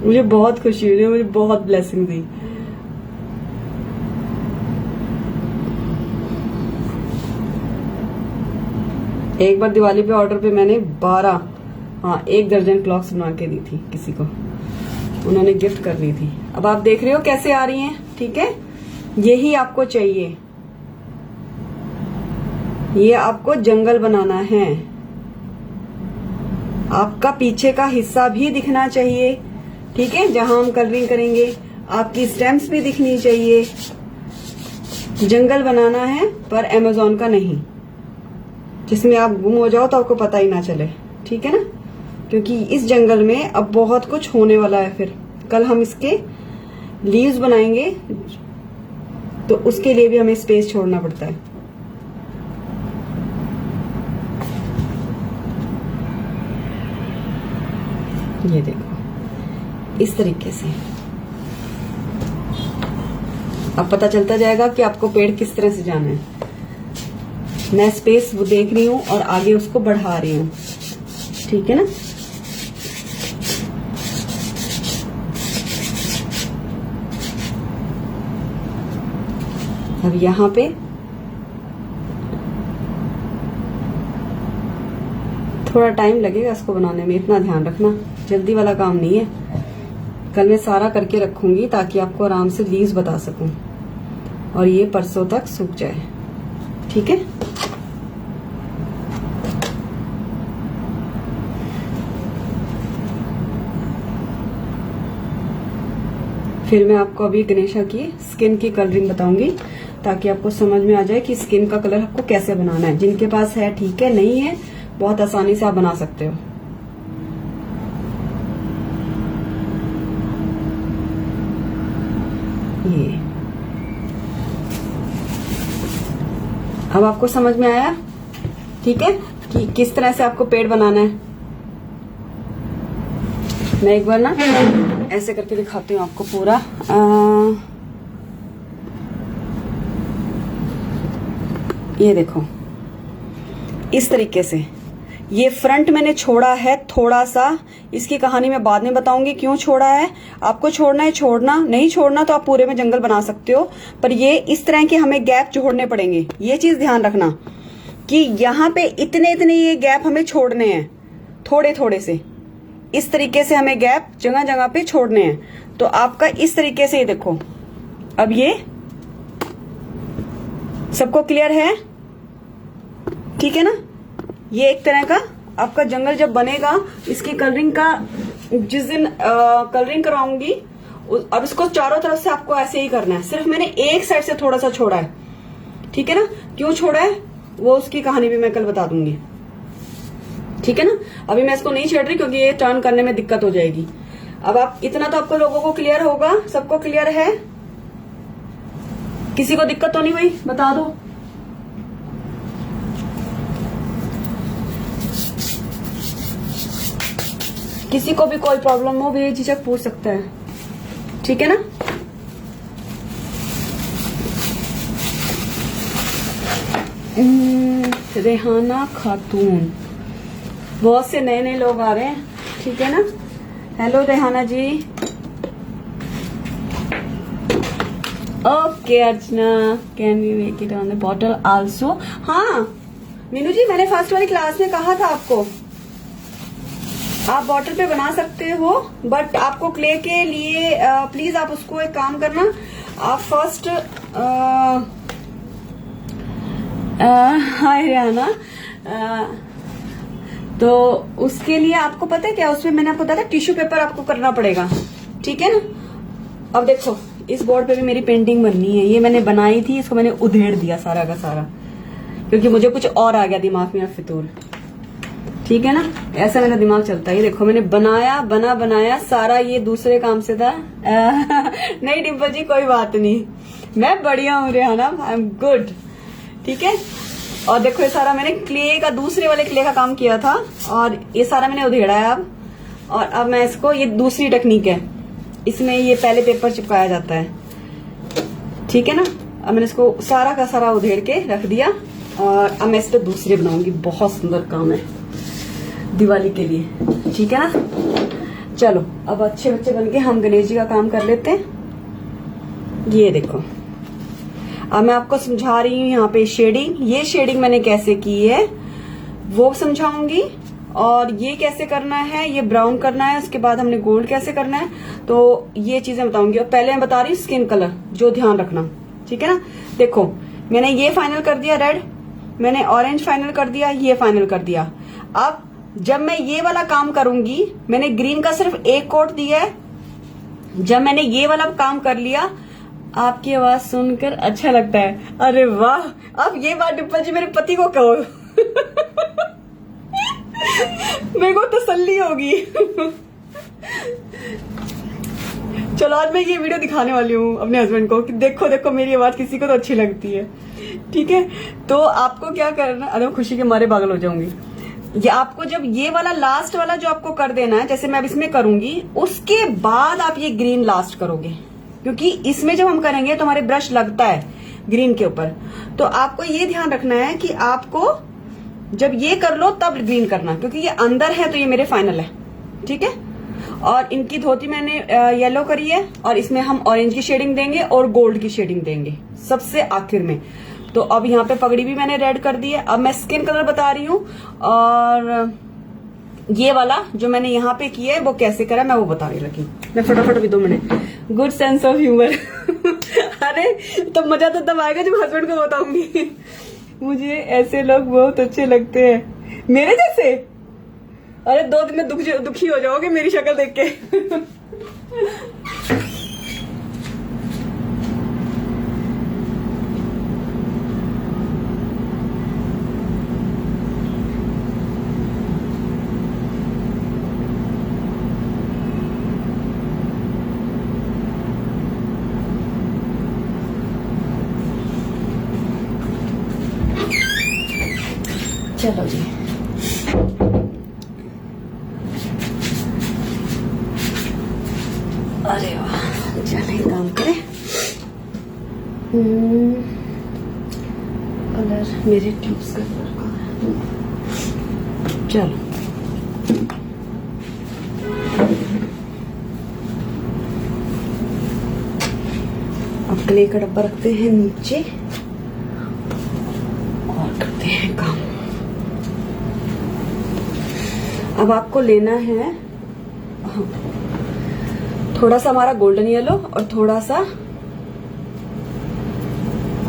मुझे बहुत खुशी हुई, मुझे बहुत ब्लेसिंग दी। एक बार दिवाली पे ऑर्डर पे मैंने 1 दर्जन क्लॉक्स बना के दी थी किसी को, उन्होंने गिफ्ट कर दी थी। अब आप देख रहे हो कैसे आ रही हैं, ठीक है? यही आपको चाहिए, ये आपको जंगल बनाना है। आपका पीछे का हिस्सा भी दिखना चाहिए, ठीक है? जहां हम कलरिंग करेंगे आपकी स्टेम्स भी दिखनी चाहिए। जंगल बनाना है पर अमेज़न का नहीं, जिसमें आप गुम हो जाओ तो आपको पता ही ना चले, ठीक है ना? क्योंकि इस जंगल में अब बहुत कुछ होने वाला है। फिर कल हम इसके लीव्स बनाएंगे तो उसके लिए भी हमें स्पेस छोड़ना पड़ता है। ये देखो इस तरीके से अब पता चलता जाएगा कि आपको पेड़ किस तरह से जाना है। मैं स्पेस वो देख रही हूँ और आगे उसको बढ़ा रही हूँ, ठीक है ना? अब यहाँ पे थोड़ा टाइम लगेगा इसको बनाने में, इतना ध्यान रखना, जल्दी वाला काम नहीं है। कल मैं सारा करके रखूंगी ताकि आपको आराम से लीव्स बता सकूं और ये परसों तक सूख जाए, ठीक है? फिर मैं आपको अभी गणेशा की स्किन की कलरिंग बताऊंगी। ताकि आपको समझ में आ जाए कि स्किन का कलर आपको कैसे बनाना है। जिनके पास है ठीक है, नहीं है बहुत आसानी से आप बना सकते हो। ये अब आपको समझ में आया, ठीक है, कि किस तरह से आपको पेड़ बनाना है। मैं एक बार ना ऐसे करके दिखाती हूँ आपको पूरा। ये देखो इस तरीके से। ये फ्रंट मैंने छोड़ा है थोड़ा सा, इसकी कहानी मैं बाद में बताऊंगी क्यों छोड़ा है। आपको छोड़ना है छोड़ना, नहीं छोड़ना तो आप पूरे में जंगल बना सकते हो, पर ये इस तरह के हमें गैप जोड़ने पड़ेंगे। ये चीज ध्यान रखना कि यहाँ पे इतने इतने ये गैप हमें छोड़ने हैं, थोड़े थोड़े से इस तरीके से हमें गैप जगह जगह पे छोड़ने हैं। तो आपका इस तरीके से, ये देखो अब ये सबको क्लियर है, ठीक है ना। ये एक तरह का आपका जंगल जब बनेगा, इसकी कलरिंग का जिस दिन कलरिंग कराऊंगी, अब इसको चारों तरफ से आपको ऐसे ही करना है। सिर्फ मैंने एक साइड से थोड़ा सा छोड़ा है, ठीक है ना। क्यों छोड़ा है वो उसकी कहानी भी मैं कल बता दूंगी, ठीक है ना। अभी मैं इसको नहीं छेड़ रही क्योंकि ये टर्न करने में दिक्कत हो जाएगी। अब आप इतना तो आपको लोगों को क्लियर होगा, सबको क्लियर है, किसी को दिक्कत तो नहीं हुई, बता दो। किसी को भी कोई प्रॉब्लम हो भी झिझक पूछ सकता है, ठीक है ना। रेहाना खातून, बहुत से नए नए लोग आ रहे हैं, ठीक है ना। Hello Rehana ji. Okay Archana, can we make it on the bottle also. हाँ मीनू जी, मैंने फर्स्ट वाली क्लास में कहा था आपको, आप बॉटल पे बना सकते हो, बट आपको क्ले के लिए प्लीज आप उसको एक काम करना, आप फर्स्ट हाय रेहाना, तो उसके लिए आपको पता है क्या, उसमें मैंने आपको बताया टिश्यू पेपर आपको करना पड़ेगा, ठीक है ना। अब देखो इस बोर्ड पे भी मेरी पेंटिंग बननी है, ये मैंने बनाई थी, इसको मैंने उधेड़ दिया सारा का सारा, क्योंकि मुझे कुछ और आ गया दिमाग में फितूर, ठीक है ना। ऐसा मेरा दिमाग चलता है। ये देखो मैंने बनाया बनाया सारा, ये दूसरे काम से था। नहीं डिम्पल जी कोई बात नहीं, मैं बढ़िया हूँ रेहाना, आई एम गुड, ठीक है। और देखो ये सारा मैंने क्ले का, दूसरे वाले क्ले का काम किया था, और ये सारा मैंने उधेड़ा है अब। और अब मैं इसको, ये दूसरी टेक्निक है, इसमें ये पहले पेपर चिपकाया जाता है, ठीक है ना। अब मैंने इसको सारा का सारा उधेड़ के रख दिया, और अब मैं इस पे दूसरे बनाऊंगी। बहुत सुंदर काम है दिवाली के लिए, ठीक है ना। चलो अब अच्छे बच्चे बनके हम गणेश जी का काम कर लेते हैं। ये देखो अब मैं आपको समझा रही हूँ यहाँ पे शेडिंग, ये शेडिंग मैंने कैसे की है वो समझाऊंगी, और ये कैसे करना है, ये ब्राउन करना है, उसके बाद हमने गोल्ड कैसे करना है, तो ये चीजें बताऊंगी। और पहले मैं बता रही हूँ स्किन कलर, जो ध्यान रखना, ठीक है ना। देखो मैंने ये फाइनल कर दिया रेड, मैंने ऑरेंज फाइनल कर दिया, ये फाइनल कर दिया। अब जब मैं ये वाला काम करूंगी, मैंने ग्रीन का सिर्फ एक कोट दिया है। जब मैंने ये वाला काम कर लिया, आपकी आवाज सुनकर अच्छा लगता है, अरे वाह। अब ये बात डिम्पल जी मेरे पति को कहो। मेरे को तसल्ली होगी। चलो आज मैं ये वीडियो दिखाने वाली हूँ अपने हस्बैंड को कि देखो देखो मेरी आवाज किसी को तो अच्छी लगती है, ठीक है। तो आपको क्या करना, अरे खुशी के मारे पागल हो जाऊंगी। ये आपको जब ये वाला लास्ट वाला जो आपको कर देना है, जैसे मैं अब इसमें करूंगी, उसके बाद आप ये ग्रीन लास्ट करोगे, क्योंकि इसमें जब हम करेंगे तो हमारे ब्रश लगता है ग्रीन के ऊपर। तो आपको ये ध्यान रखना है कि आपको जब ये कर लो तब ग्रीन करना, क्योंकि ये अंदर है तो ये मेरे फाइनल है, ठीक है। और इनकी धोती मैंने येलो करी है, और इसमें हम ऑरेंज की शेडिंग देंगे और गोल्ड की शेडिंग देंगे सबसे आखिर में। तो अब यहाँ पे पगड़ी भी मैंने रेड कर दी है। अब मैं स्किन कलर बता रही हूँ, और ये वाला जो मैंने यहाँ पे किया है वो कैसे करा मैं वो बताने लगी। मैं फटाफट भी 2 minute, good sense of humour. अरे तो मजा तो तब आएगा जब हस्बैंड को बताऊंगी। मुझे ऐसे लोग बहुत अच्छे लगते हैं, मेरे जैसे। अरे 2 दिन में दुखी हो जाओगे मेरी शक्ल देख के। चलो जी, अरे वाह, चले काम करें। कलर मेरे ट्यूब्स का कलर का है। चलो अब क्ले का डब्बा रखते हैं नीचे और करते हैं काम। अब आपको लेना है थोड़ा सा हमारा गोल्डन येलो और थोड़ा सा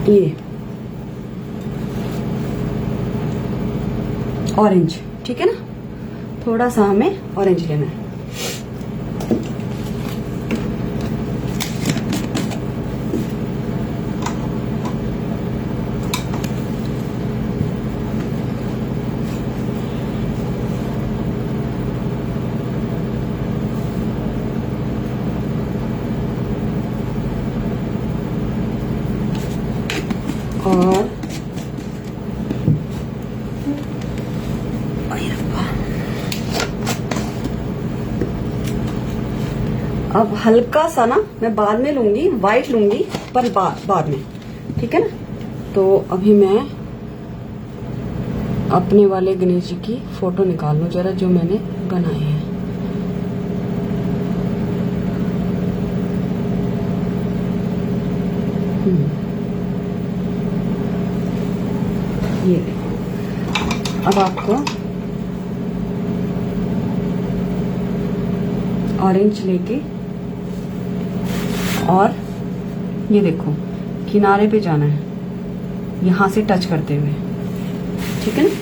ये ऑरेंज, ठीक है ना, थोड़ा सा हमें ऑरेंज लेना है। और अब हल्का सा ना मैं बाद में लूंगी, व्हाइट लूंगी पर बाद में, ठीक है ना। तो अभी मैं अपने वाले गणेश जी की फोटो निकाल लूं जरा, जो मैंने बनाई है। ये देखो, अब आपको ऑरेंज लेके और ये देखो किनारे पे जाना है, यहां से टच करते हुए, ठीक है ना।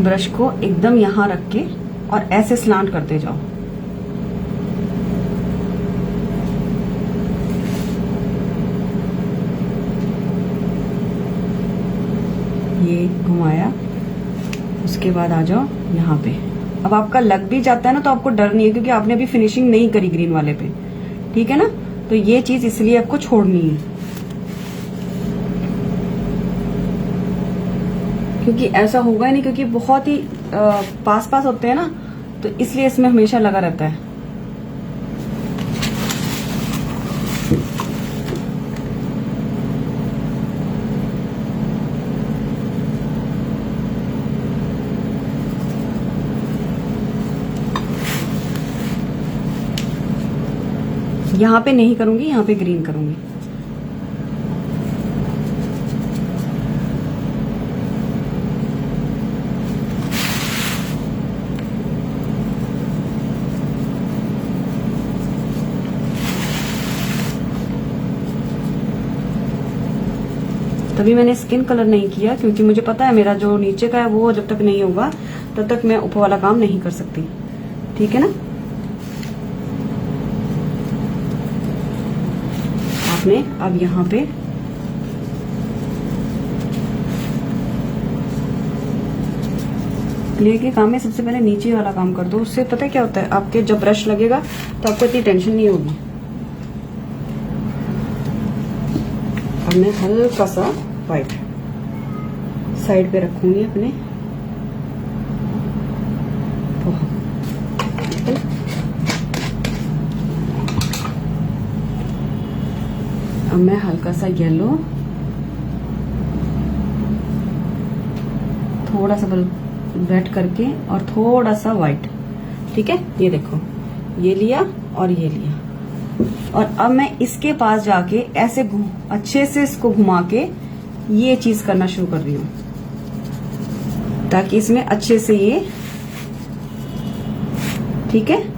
ब्रश को एकदम यहां रख के और ऐसे स्लांट करते जाओ। ये घुमाया, उसके बाद आ जाओ यहाँ पे। अब आपका लग भी जाता है ना तो आपको डर नहीं है, क्योंकि आपने अभी फिनिशिंग नहीं करी ग्रीन वाले पे, ठीक है ना। तो ये चीज इसलिए आपको छोड़नी है, क्योंकि ऐसा होगा ही नहीं, क्योंकि बहुत ही पास पास होते हैं ना, तो इसलिए इसमें हमेशा लगा रहता है। यहाँ पे नहीं करूंगी, यहाँ पे ग्रीन करूंगी। तभी मैंने स्किन कलर नहीं किया, क्योंकि मुझे पता है मेरा जो नीचे का है वो जब तक नहीं होगा तब तक मैं ऊपर वाला काम नहीं कर सकती, ठीक है ना। आपने अब यहाँ पे क्ले के काम में सबसे पहले नीचे वाला काम कर दो, उससे पता है क्या होता है, आपके जब ब्रश लगेगा तो आपको इतनी टेंशन नहीं होगी। और मैं हल्का सा व्हाइट साइड पे रखूंगी अपने, अब मैं हल्का सा येलो, थोड़ा सा रेड करके और थोड़ा सा व्हाइट, ठीक है। ये देखो, ये लिया और ये लिया, और अब मैं इसके पास जाके ऐसे अच्छे से इसको घुमा के ये चीज करना शुरू कर रही हूं, ताकि इसमें अच्छे से ये, ठीक है।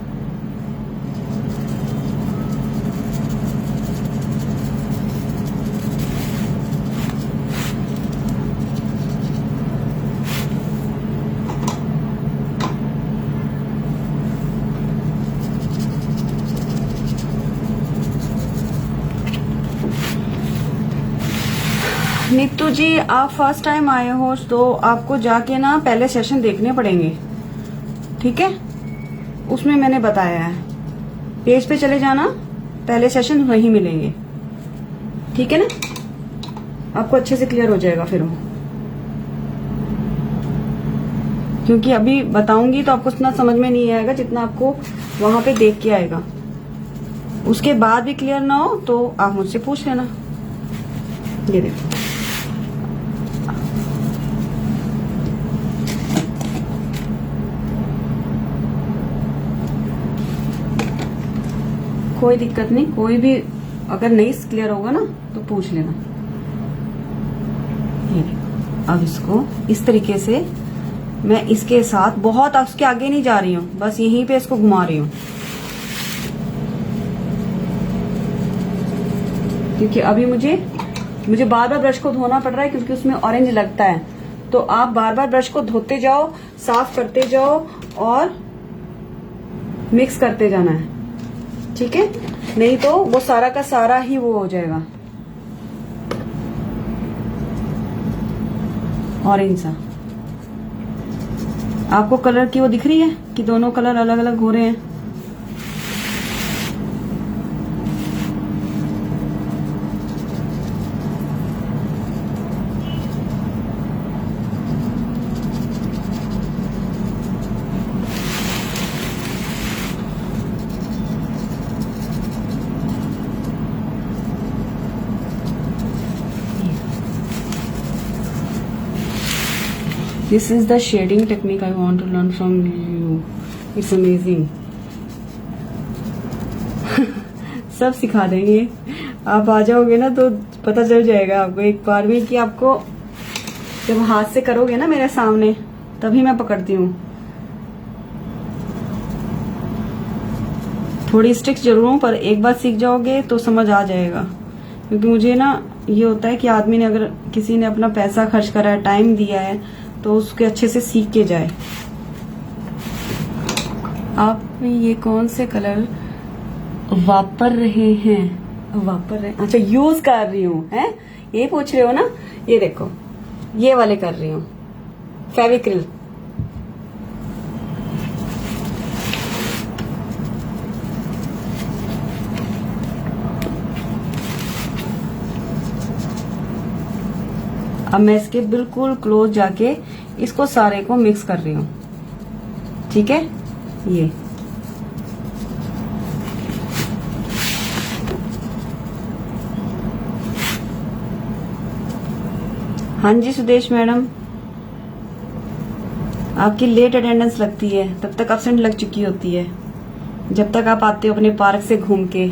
नीतू जी, आप फर्स्ट टाइम आए हो तो आपको जाके ना पहले सेशन देखने पड़ेंगे, ठीक है। उसमें मैंने बताया है, पेज पे चले जाना, पहले सेशन वहीं मिलेंगे, ठीक है ना। आपको अच्छे से क्लियर हो जाएगा फिर वो। क्योंकि अभी बताऊंगी तो आपको उतना समझ में नहीं आएगा जितना आपको वहां पे देख के आएगा। उसके बाद भी क्लियर ना हो तो आप मुझसे पूछ लेना। ये देखो, कोई दिक्कत नहीं, कोई भी अगर नहीं क्लियर होगा ना तो पूछ लेना। ये देखो, अब इसको इस तरीके से मैं इसके साथ बहुत उसके आगे नहीं जा रही हूँ, बस यहीं पे इसको घुमा रही हूँ, क्योंकि अभी मुझे बार बार ब्रश को धोना पड़ रहा है क्योंकि उसमें ऑरेंज लगता है। तो आप बार बार ब्रश को धोते जाओ, साफ करते जाओ और मिक्स करते जाना है, ठीक है? नहीं तो वो सारा का सारा ही वो हो जाएगा ऑरेंज सा। आपको कलर की वो दिख रही है कि दोनों कलर अलग अलग हो रहे हैं? This is the shading technique I want to learn from you. It's amazing. सब सिखा देंगे, आप आ जाओगे ना तो पता चल जाएगा आपको एक बार में कि आपको जब हाथ से करोगे ना मेरे सामने तभी मैं पकड़ती हूँ। थोड़ी स्ट्रिक्ट जरूर हूँ पर एक बार सीख जाओगे तो समझ आ जाएगा। क्योंकि मुझे ना ये होता है कि आदमी ने अगर किसी ने अपना पैसा खर्च करा है, टाइम दिया है, तो उसके अच्छे से सीख के जाए। आप ये कौन से कलर वापर रहे हैं? वापर रहे, अच्छा यूज कर रही हूँ, हैं ये पूछ रहे हो ना? ये देखो, ये वाले कर रही हूँ, फेविक्रिल। अब मैं इसके बिल्कुल क्लोज जाके इसको सारे को मिक्स कर रही हूँ, ठीक है? ये हाँ जी सुदेश मैडम, आपकी लेट अटेंडेंस लगती है, तब तक एब्सेंट लग चुकी होती है, जब तक आप आते हो अपने पार्क से घूम के।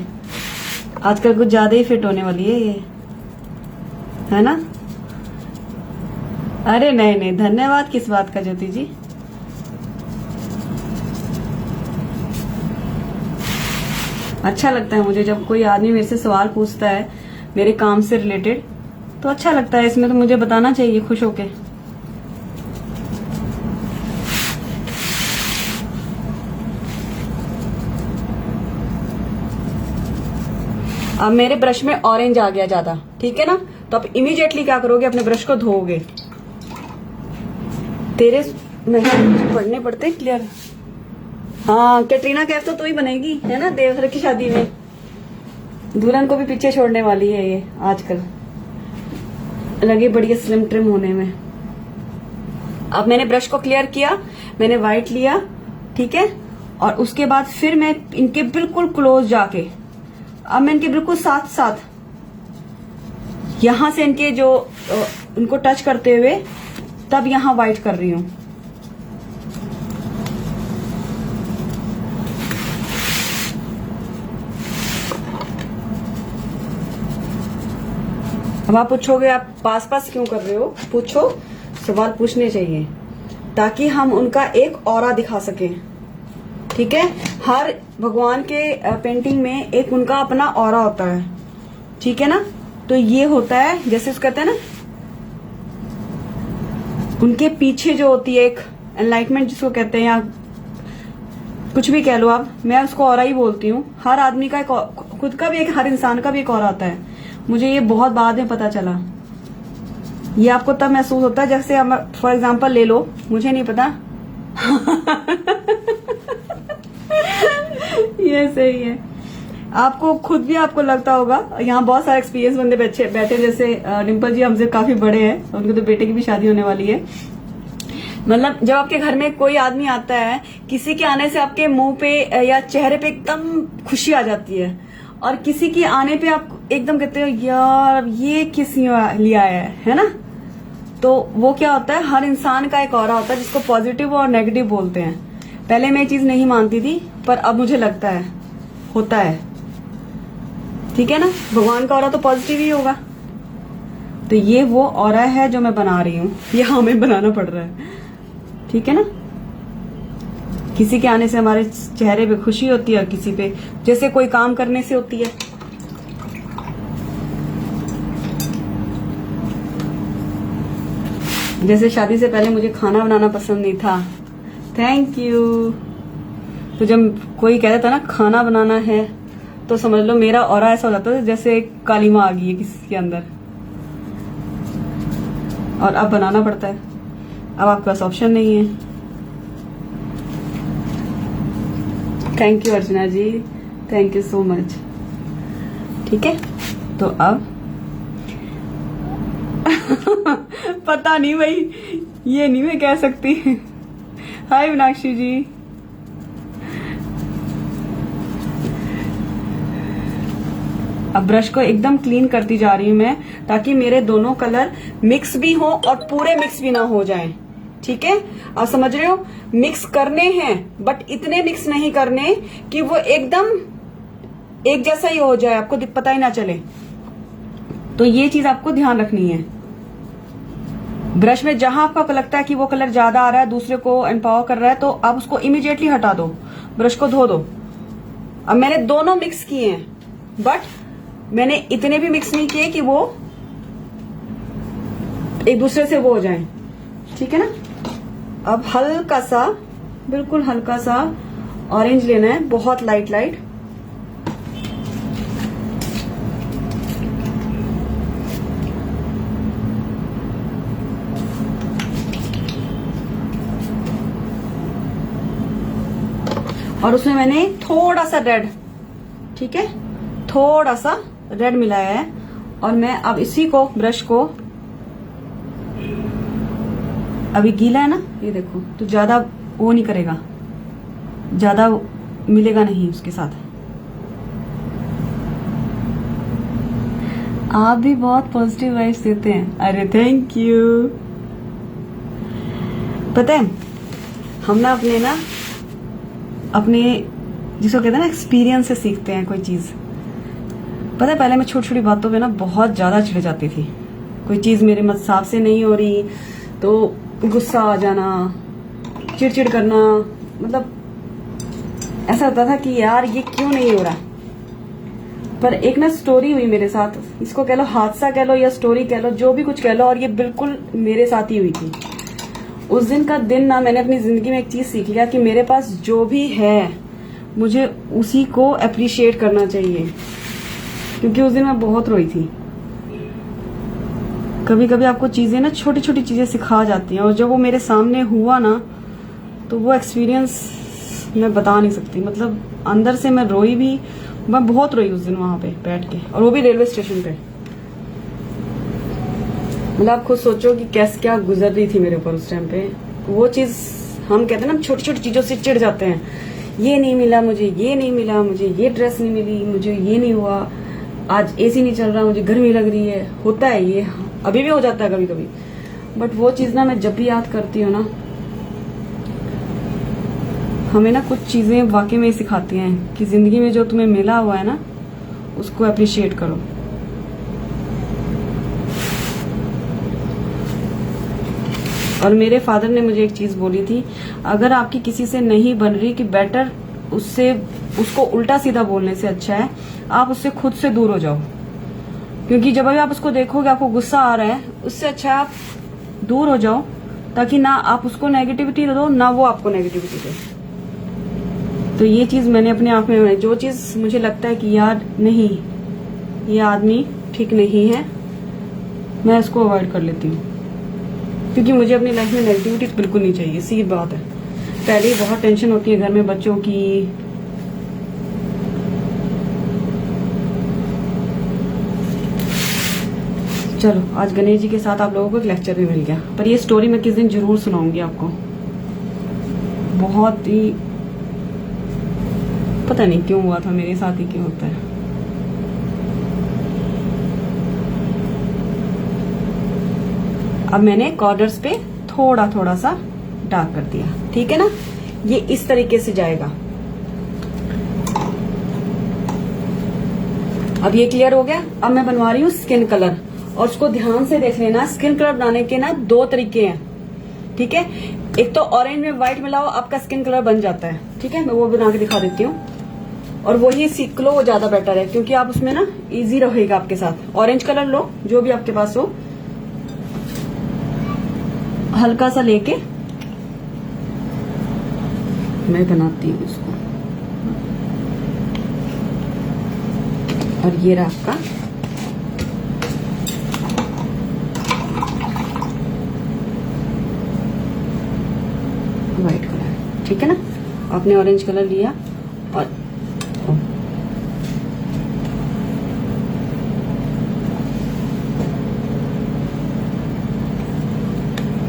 आजकल कुछ ज्यादा ही फिट होने वाली है ये, है ना? अरे नहीं नहीं, धन्यवाद किस बात का ज्योति जी। अच्छा लगता है मुझे जब कोई आदमी मेरे से सवाल पूछता है मेरे काम से रिलेटेड, तो अच्छा लगता है। इसमें तो मुझे बताना चाहिए खुश होके। अब मेरे ब्रश में ऑरेंज आ गया ज्यादा, ठीक है ना? तो अब इमीडिएटली क्या करोगे, अपने ब्रश को धोओगे। तेरे नहीं पढ़ने पड़ते क्लियर। हाँ, कैटरीना कैफ तो ही बनेगी, है ना? देवधर की शादी में दुल्हन को भी पीछे छोड़ने वाली है ये आजकल, लगे बढ़िया स्लिम ट्रिम होने में। अब मैंने ब्रश को क्लियर किया, मैंने व्हाइट लिया, ठीक है? और उसके बाद फिर मैं इनके बिल्कुल क्लोज जाके, अब मैं इनके बिल्कुल साथ साथ यहां से इनके जो उनको टच करते हुए तब यहां व्हाइट कर रही हूं। अब आप पूछोगे आप पास पास क्यों कर रहे हो? पूछो, सवाल पूछने चाहिए ताकि हम उनका एक ऑरा दिखा सकें, ठीक है? हर भगवान के पेंटिंग में एक उनका अपना ऑरा होता है, ठीक है ना? तो ये होता है जैसे उसको कहते हैं ना, उनके पीछे जो होती है एक एनलाइटमेंट जिसको कहते हैं, या कुछ भी कह लो आप, मैं उसको ऑरा ही बोलती हूँ। हर आदमी का एक, खुद का भी एक, हर इंसान का भी एक ऑरा आता है। मुझे ये बहुत बाद में पता चला। ये आपको तब महसूस होता है जैसे फॉर एग्जाम्पल ले लो, मुझे नहीं पता ये सही है, आपको खुद भी आपको लगता होगा। यहाँ बहुत सारे एक्सपीरियंस बंदे बैठे, जैसे डिम्पल जी हमसे काफी बड़े हैं, उनके तो बेटे की भी शादी होने वाली है। मतलब जब आपके घर में कोई आदमी आता है, किसी के आने से आपके मुंह पे या चेहरे पे एकदम खुशी आ जाती है, और किसी के आने पे आप एकदम कहते हो यार ये किस लिया है ना। तो वो क्या होता है, हर इंसान का एक ऑरा होता है जिसको पॉजिटिव और नेगेटिव बोलते हैं। पहले मैं ये चीज नहीं मानती थी, पर अब मुझे लगता है होता है, ठीक है ना। भगवान का ऑरा तो पॉजिटिव ही होगा। तो ये वो ऑरा है जो मैं बना रही हूँ, ये हमें बनाना पड़ रहा है, ठीक है ना। किसी के आने से हमारे चेहरे पे खुशी होती है, और किसी पे जैसे कोई काम करने से होती है। जैसे शादी से पहले मुझे खाना बनाना पसंद नहीं था, थैंक यू। तो जब कोई कहता था ना खाना बनाना है, तो समझ लो मेरा ऑरा ऐसा हो जाता था जैसे काली माँ आ गई है किसी के अंदर, और अब बनाना पड़ता है। अब आपके पास ऑप्शन नहीं है। Thank you Archana ji, thank you so much. ठीक है, तो अब पता नहीं भाई, ये नहीं मैं कह सकती। हाय मीनाक्षी जी। अब ब्रश को एकदम क्लीन करती जा रही हूं मैं, ताकि मेरे दोनों कलर मिक्स भी हो और पूरे मिक्स भी ना हो जाएं। ठीक है, आप समझ रहे हो, मिक्स करने हैं बट इतने मिक्स नहीं करने कि वो एकदम एक जैसा ही हो जाए, आपको पता ही ना चले। तो ये चीज आपको ध्यान रखनी है। ब्रश में जहां आपको लगता है कि वो कलर ज्यादा आ रहा है, दूसरे को एम्पावर कर रहा है, तो आप उसको इमीडिएटली हटा दो, ब्रश को धो दो। अब मैंने दोनों मिक्स किए हैं, बट मैंने इतने भी मिक्स नहीं किए कि वो एक दूसरे से वो हो जाए। ठीक है ना। अब हल्का सा, बिल्कुल हल्का सा ऑरेंज लेना है, बहुत लाइट लाइट। और उसमें मैंने थोड़ा सा रेड, ठीक है, थोड़ा सा रेड मिलाया है। और मैं अब इसी को, ब्रश को, अभी गीला है ना, ये देखो, तो ज्यादा वो नहीं करेगा, ज्यादा मिलेगा नहीं उसके साथ। आप भी बहुत पॉजिटिव वाइब्स देते हैं, अरे थैंक यू। पता है, हम ना अपने जिसको कहते हैं ना एक्सपीरियंस से सीखते हैं कोई चीज। पता है, पहले मैं छोटी छोटी बातों पे ना बहुत ज्यादा चिढ़ जाती थी। कोई चीज मेरे हिसाब से नहीं हो रही तो गुस्सा आ जाना, चिड़चिड़ करना, मतलब ऐसा होता था कि यार ये क्यों नहीं हो रहा। पर एक ना स्टोरी हुई मेरे साथ, इसको कह लो हादसा कह लो या स्टोरी कह लो, जो भी कुछ कह लो, और ये बिल्कुल मेरे साथ ही हुई थी। उस दिन का दिन ना मैंने अपनी जिंदगी में एक चीज सीख लिया कि मेरे पास जो भी है मुझे उसी को अप्रिशिएट करना चाहिए। क्योंकि उस दिन मैं बहुत रोई थी। कभी कभी आपको चीजें ना, छोटी छोटी चीजें सिखा जाती हैं, और जब वो मेरे सामने हुआ ना, तो वो एक्सपीरियंस मैं बता नहीं सकती। मतलब अंदर से मैं रोई भी, मैं बहुत रोई उस दिन वहां पे बैठ के, और वो भी रेलवे स्टेशन पे। मतलब आप खुद सोचो कि कैसे क्या गुजर रही थी मेरे ऊपर उस टाइम पे। वो चीज हम कहते हैं ना, छोटी छोटी चीजों से चिढ़ जाते हैं। ये नहीं मिला मुझे, ये नहीं मिला मुझे, ये ड्रेस नहीं मिली मुझे, ये नहीं हुआ, आज एसी नहीं चल रहा, मुझे गर्मी लग रही है। होता है ये, अभी भी हो जाता है कभी कभी। बट वो चीज ना मैं जब भी याद करती हूँ ना, हमें ना कुछ चीजें वाकई में सिखाती हैं कि जिंदगी में जो तुम्हें मिला हुआ है ना, उसको अप्रिशिएट करो। और मेरे फादर ने मुझे एक चीज बोली थी, अगर आपकी किसी से नहीं बन रही, कि बेटर उसको उल्टा सीधा बोलने से अच्छा है आप उससे खुद से दूर हो जाओ। क्योंकि जब भी आप उसको देखोगे आपको गुस्सा आ रहा है, उससे अच्छा आप दूर हो जाओ, ताकि ना आप उसको नेगेटिविटी दो ना वो आपको नेगेटिविटी दे। तो ये चीज मैंने अपने आप में, जो चीज मुझे लगता है कि यार नहीं, ये आदमी ठीक नहीं है, मैं इसको अवॉइड कर लेती हूँ। क्योंकि मुझे अपनी लाइफ में नेगेटिविटी बिल्कुल नहीं चाहिए, सीधी बात है। पहले ही बहुत टेंशन होती है घर में बच्चों की, चलो आज गणेश जी के साथ आप लोगों को एक लेक्चर भी मिल गया, पर ये स्टोरी मैं किस दिन जरूर सुनाऊंगी आपको। बहुत ही पता नहीं क्यों हुआ था, मेरे साथ ही क्यों होता है। अब मैंने कॉर्नर्स पे थोड़ा थोड़ा सा डार्क कर दिया, ठीक है ना। ये इस तरीके से जाएगा। अब ये क्लियर हो गया। अब मैं बनवा रही हूँ स्किन कलर, और उसको ध्यान से देख लेना। स्किन कलर बनाने के ना 2 तरीके हैं, ठीक है। एक तो ऑरेंज में व्हाइट मिलाओ, आपका स्किन कलर बन जाता है, ठीक है। मैं वो बना के दिखा देती हूँ, और वही सीख लो, वो ज्यादा बेटर है, क्योंकि आप उसमें ना इजी रहेगा आपके साथ। ऑरेंज कलर लो, जो भी आपके पास हो, हल्का सा लेके मैं बनाती हूँ इसको। और ये रहा आपका व्हाइट कलर, ठीक है ना। आपने ऑरेंज कलर लिया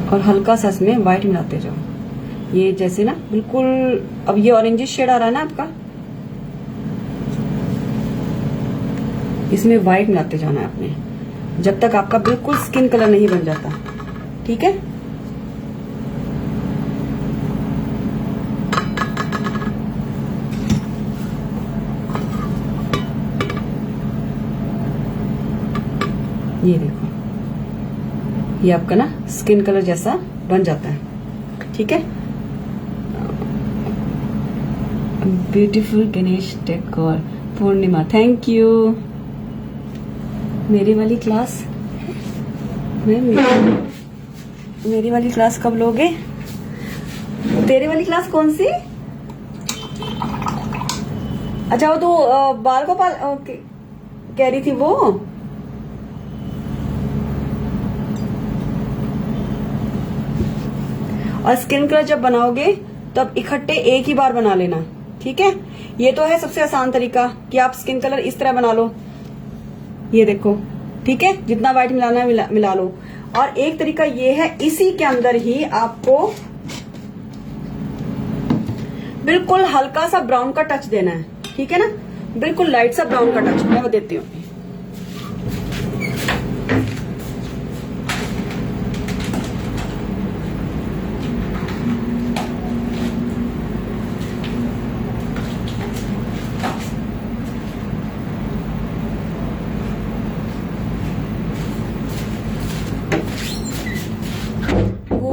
और हल्का सा इसमें व्हाइट मिलाते जाओ। ये जैसे ना बिल्कुल, अब ये ऑरेंजिश शेड आ रहा है ना आपका, इसमें व्हाइट मिलाते जाना है आपने, जब तक आपका बिल्कुल स्किन कलर नहीं बन जाता, ठीक है। ये देखो, ये आपका ना स्किन कलर जैसा बन जाता है, ठीक है। Beautiful Ganesh decor, Purnima, thank you. मेरी वाली क्लास, मेरी वाली क्लास कब लोगे? तेरी वाली क्लास कौन सी? अच्छा, वो तो बाल को पाल कह रही थी वो। और स्किन कलर जब बनाओगे तब इकट्ठे एक ही बार बना लेना, ठीक है। ये तो है सबसे आसान तरीका कि आप स्किन कलर इस तरह बना लो, ये देखो, ठीक है। जितना व्हाइट मिलाना है मिला लो। और एक तरीका ये है, इसी के अंदर ही आपको बिल्कुल हल्का सा ब्राउन का टच देना है, ठीक है ना। बिल्कुल लाइट सा ब्राउन का टच मैं देती हूँ।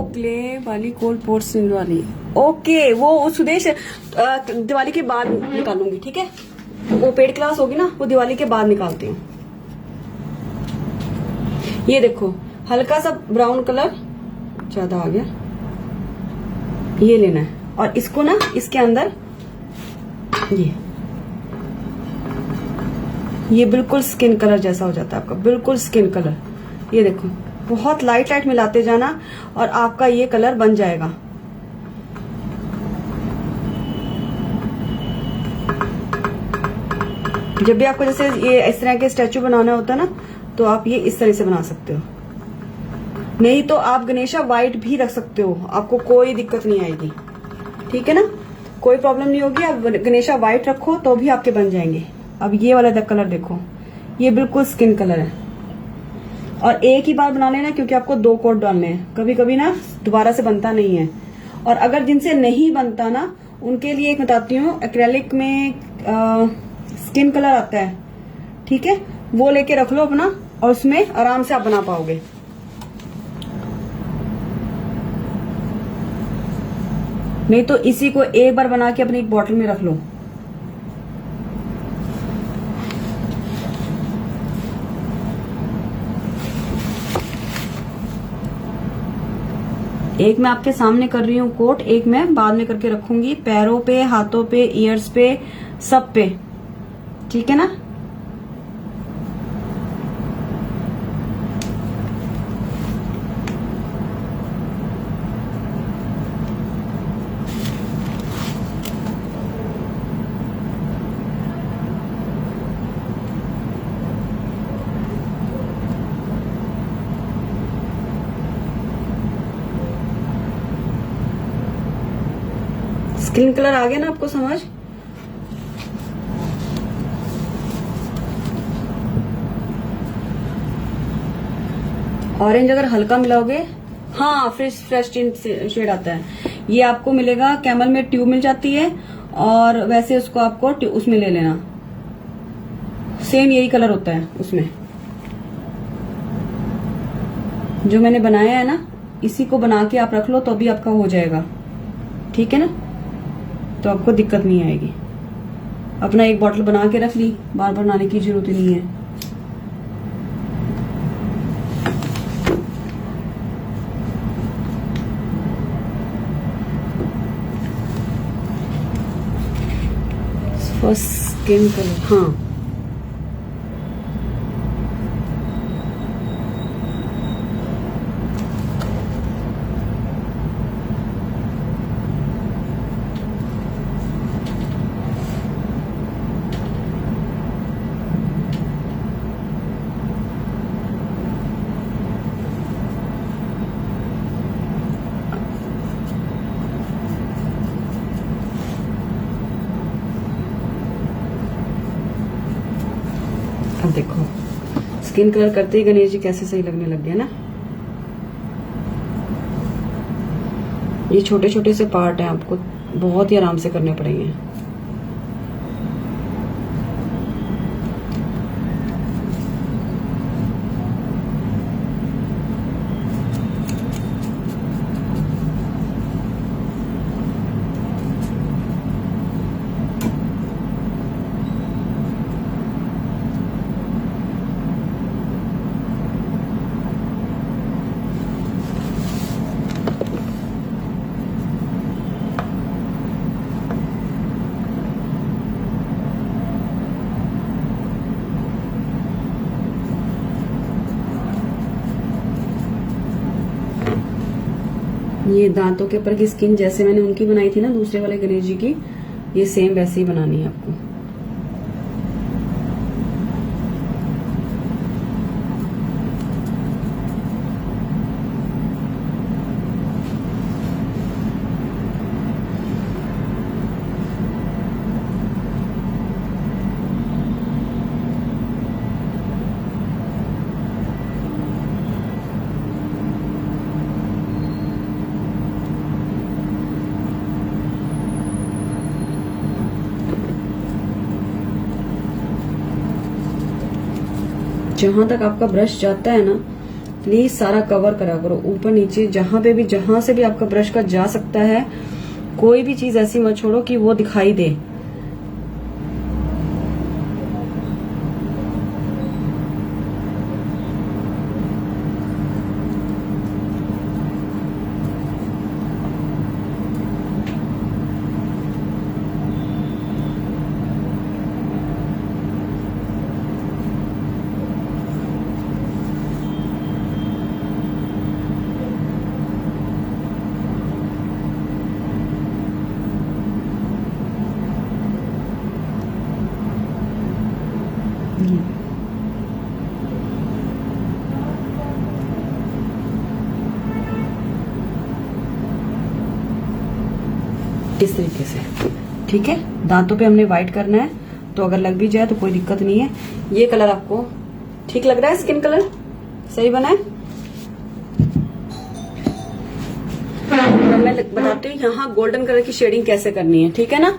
क्ले वाली कोल्ड पोर्स वाली, ओके। वो सुदेश दिवाली के बाद निकालूंगी, ठीक है। वो पेड क्लास होगी ना, वो दिवाली के बाद निकालती हूँ। ये देखो, हल्का सा ब्राउन कलर ज्यादा आ गया, ये लेना है। और इसको ना इसके अंदर ये बिल्कुल स्किन कलर जैसा हो जाता है आपका, बिल्कुल स्किन कलर। ये देखो, बहुत लाइट लाइट मिलाते जाना और आपका ये कलर बन जाएगा। जब भी आपको जैसे ये इस तरह के स्टैचू बनाना होता है ना, तो आप ये इस तरह से बना सकते हो। नहीं तो आप गणेशा व्हाइट भी रख सकते हो, आपको कोई दिक्कत नहीं आएगी, ठीक है ना। कोई प्रॉब्लम नहीं होगी। आप गणेशा व्हाइट रखो तो भी आपके बन जाएंगे। अब ये वाला कलर देखो, ये बिल्कुल स्किन कलर है। और एक ही बार बना लेना, क्योंकि आपको 2 कोट डालने हैं। कभी कभी ना दोबारा से बनता नहीं है। और अगर जिनसे नहीं बनता ना, उनके लिए एक बताती हूँ, एक्रेलिक में स्किन कलर आता है, ठीक है। वो लेके रख लो अपना, और उसमें आराम से आप बना पाओगे। नहीं तो इसी को एक बार बना के अपनी एक बॉटल में रख लो। एक मैं आपके सामने कर रही हूँ कोट, एक मैं बाद में करके रखूंगी पैरों पे, हाथों पे, ईयर्स पे, सब पे, ठीक है ना। स्किन कलर आ गया ना आपको समझ? ऑरेंज अगर हल्का मिलाओगे, हाँ फ्रेश टिंट शेड आता है। ये आपको मिलेगा कैमल में, ट्यूब मिल जाती है, और वैसे उसको आपको उसमें ले लेना, सेम यही कलर होता है उसमें। जो मैंने बनाया है ना, इसी को बना के आप रख लो तो भी आपका हो जाएगा, ठीक है ना? तो आपको दिक्कत नहीं आएगी। अपना एक बॉटल बना के रख ली, बार बार बनाने की जरूरत नहीं है। फर्स्ट स्किन कलर, हाँ अब देखो स्किन कलर करते ही गणेश जी कैसे सही लगने लग गया ना। ये छोटे छोटे से पार्ट हैं, आपको बहुत ही आराम से करने पड़ेंगे। ये दांतों के ऊपर की स्किन जैसे मैंने उनकी बनाई थी ना, दूसरे वाले गणेश जी की, ये सेम वैसे ही बनानी है आपको। जहां तक आपका ब्रश जाता है ना, प्लीज सारा कवर करा करो, ऊपर नीचे जहां पे भी, जहां से भी आपका ब्रश का जा सकता है। कोई भी चीज ऐसी मत छोड़ो कि वो दिखाई दे। इस तरीके से, ठीक है। दांतों पे हमने व्हाइट करना है, तो अगर लग भी जाए तो कोई दिक्कत नहीं है। ये कलर आपको ठीक लग रहा है? स्किन कलर सही बना है? मैं बताती हूँ यहाँ गोल्डन कलर की शेडिंग कैसे करनी है, ठीक है ना।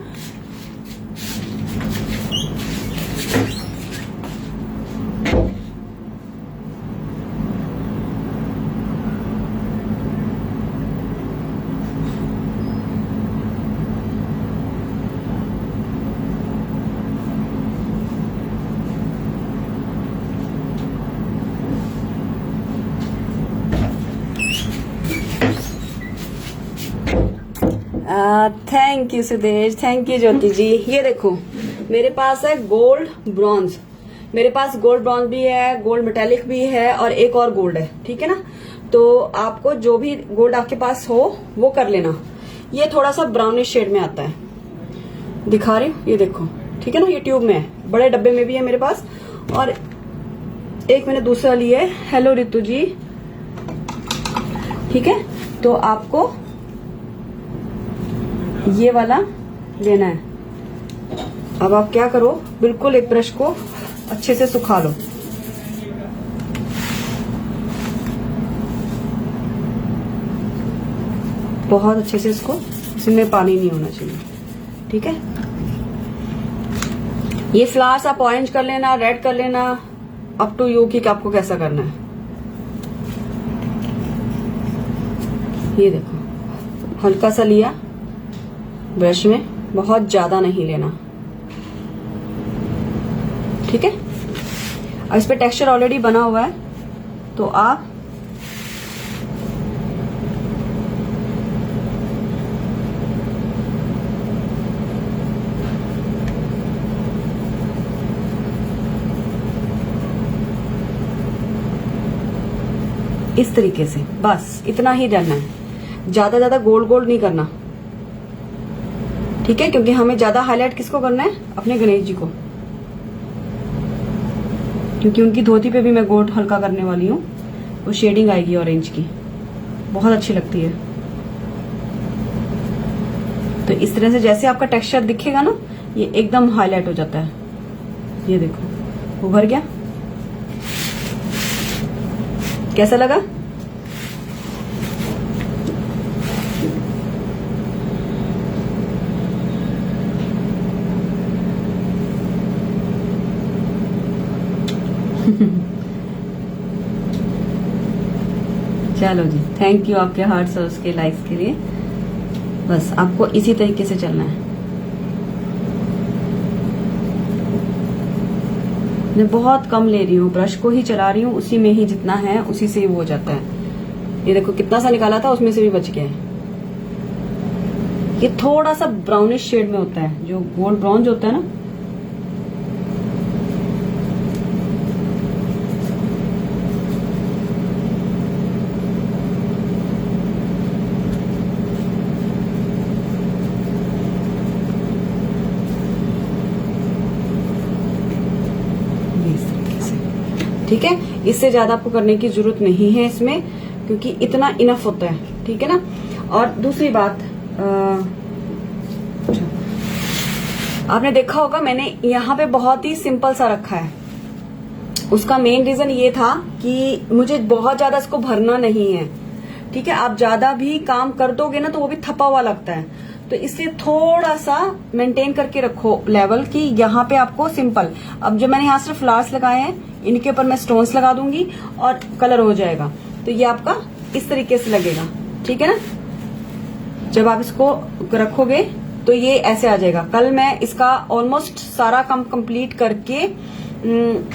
Thank you Sudesh, thank you Jyoti ji. ये देखो मेरे पास है गोल्ड ब्रॉन्ज, मेरे पास गोल्ड ब्रॉन्ज भी है, गोल्ड मेटेलिक भी है, और एक और गोल्ड है, ठीक है ना। तो आपको जो भी गोल्ड आपके पास हो वो कर लेना। ये थोड़ा सा ब्राउनिश शेड में आता है, दिखा रही हूँ, ये देखो, ठीक है ना। ये ट्यूब में है, बड़े डब्बे में भी है मेरे पास, और एक मैंने दूसरा लिया है। हेलो रितु जी, ठीक है। तो आपको ये वाला लेना है। अब आप क्या करो, बिल्कुल एक ब्रश को अच्छे से सुखा लो। बहुत अच्छे से इसको, इसमें पानी नहीं होना चाहिए, ठीक है। ये फ्लावर्स आप ऑरेंज कर लेना, रेड कर लेना, अप टू यू कि आपको कैसा करना है। ये देखो हल्का सा लिया ब्रश में, बहुत ज्यादा नहीं लेना, ठीक है। अब इस पे टेक्सचर ऑलरेडी बना हुआ है, तो आप इस तरीके से बस इतना ही डालना है, ज्यादा गोल गोल नहीं करना, ठीक है। क्योंकि हमें ज्यादा हाईलाइट किसको करना है, अपने गणेश जी को, क्योंकि उनकी धोती पे भी मैं गोल्ड हल्का करने वाली हूँ। वो शेडिंग आएगी ऑरेंज की, बहुत अच्छी लगती है। तो इस तरह से जैसे आपका टेक्सचर दिखेगा ना, ये एकदम हाईलाइट हो जाता है। ये देखो उभर गया, कैसा लगा? चलो जी, थैंक यू आपके हार्ट्स और उसके लाइक्स के लिए। बस आपको इसी तरीके से चलना है। मैं बहुत कम ले रही हूँ, ब्रश को ही चला रही हूँ, उसी में ही जितना है उसी से ही वो हो जाता है। ये देखो कितना सा निकाला था, उसमें से भी बच गया है। ये थोड़ा सा ब्राउनिश शेड में होता है, जो गोल्ड ब्राउन जो होता है ना, ठीक है। इससे ज्यादा आपको करने की जरूरत नहीं है इसमें, क्योंकि इतना इनफ होता है, ठीक है ना। और दूसरी बात, आपने देखा होगा मैंने यहाँ पे बहुत ही सिंपल सा रखा है। उसका मेन रीजन ये था कि मुझे बहुत ज्यादा इसको भरना नहीं है, ठीक है। आप ज्यादा भी काम कर दोगे ना तो वो भी थपा हुआ लगता है, तो इसलिए थोड़ा सा मेंटेन करके रखो लेवल की। यहाँ पे आपको सिंपल, अब जो मैंने यहाँ सिर्फ फ्लावर्स लगाए हैं, इनके ऊपर मैं स्टोन्स लगा दूंगी और कलर हो जाएगा। तो ये आपका इस तरीके से लगेगा, ठीक है ना। जब आप इसको रखोगे तो ये ऐसे आ जाएगा। कल मैं इसका ऑलमोस्ट सारा काम कंप्लीट करके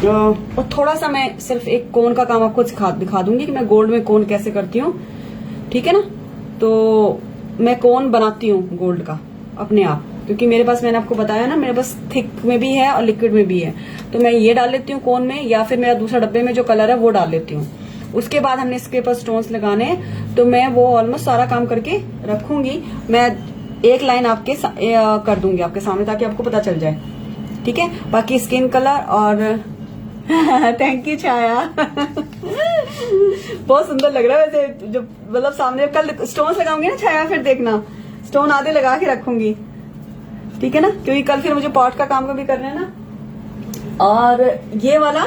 और थोड़ा सा मैं सिर्फ एक कोन का काम आपको दिखा दूंगी कि मैं गोल्ड में कोन कैसे करती हूँ, ठीक है ना। तो मैं कोन बनाती हूँ गोल्ड का अपने आप, क्योंकि मेरे पास, मैंने आपको बताया ना, मेरे पास थिक में भी है और लिक्विड में भी है। तो मैं ये डाल लेती हूँ कोन में, या फिर मेरा दूसरा डब्बे में जो कलर है वो डाल लेती हूँ। उसके बाद हमने इसके ऊपर स्टोन्स लगाने हैं, तो मैं वो ऑलमोस्ट सारा काम करके रखूंगी। मैं एक लाइन आपके कर दूंगी आपके सामने, ताकि आपको पता चल जाए, ठीक है। बाकी स्किन कलर और थैंक यू छाया बहुत सुंदर लग रहा है वैसे, जो मतलब सामने कल स्टोन्स लगाऊंगी ना छाया, फिर देखना स्टोन आधे लगा के रखूंगी, ठीक है ना, क्योंकि कल फिर मुझे पॉट का काम भी करना है ना। और ये वाला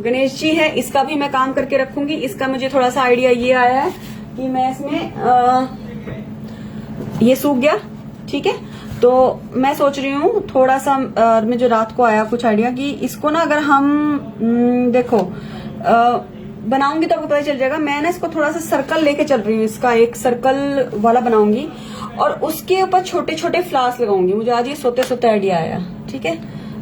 गणेश जी है, इसका भी मैं काम करके रखूंगी। इसका मुझे थोड़ा सा आइडिया ये आया है कि मैं इसमें ये सूख गया, ठीक है। तो मैं सोच रही हूँ थोड़ा सा में जो रात को आया कुछ आइडिया कि इसको ना अगर हम देखो बनाऊंगी तो आपको पता चल जाएगा। मैं ना इसको थोड़ा सा सर्कल लेके चल रही हूँ, इसका एक सर्कल वाला बनाऊंगी और उसके ऊपर छोटे छोटे फ्लावर्स लगाऊंगी। मुझे आज ये सोते सोते आइडिया आया, ठीक है।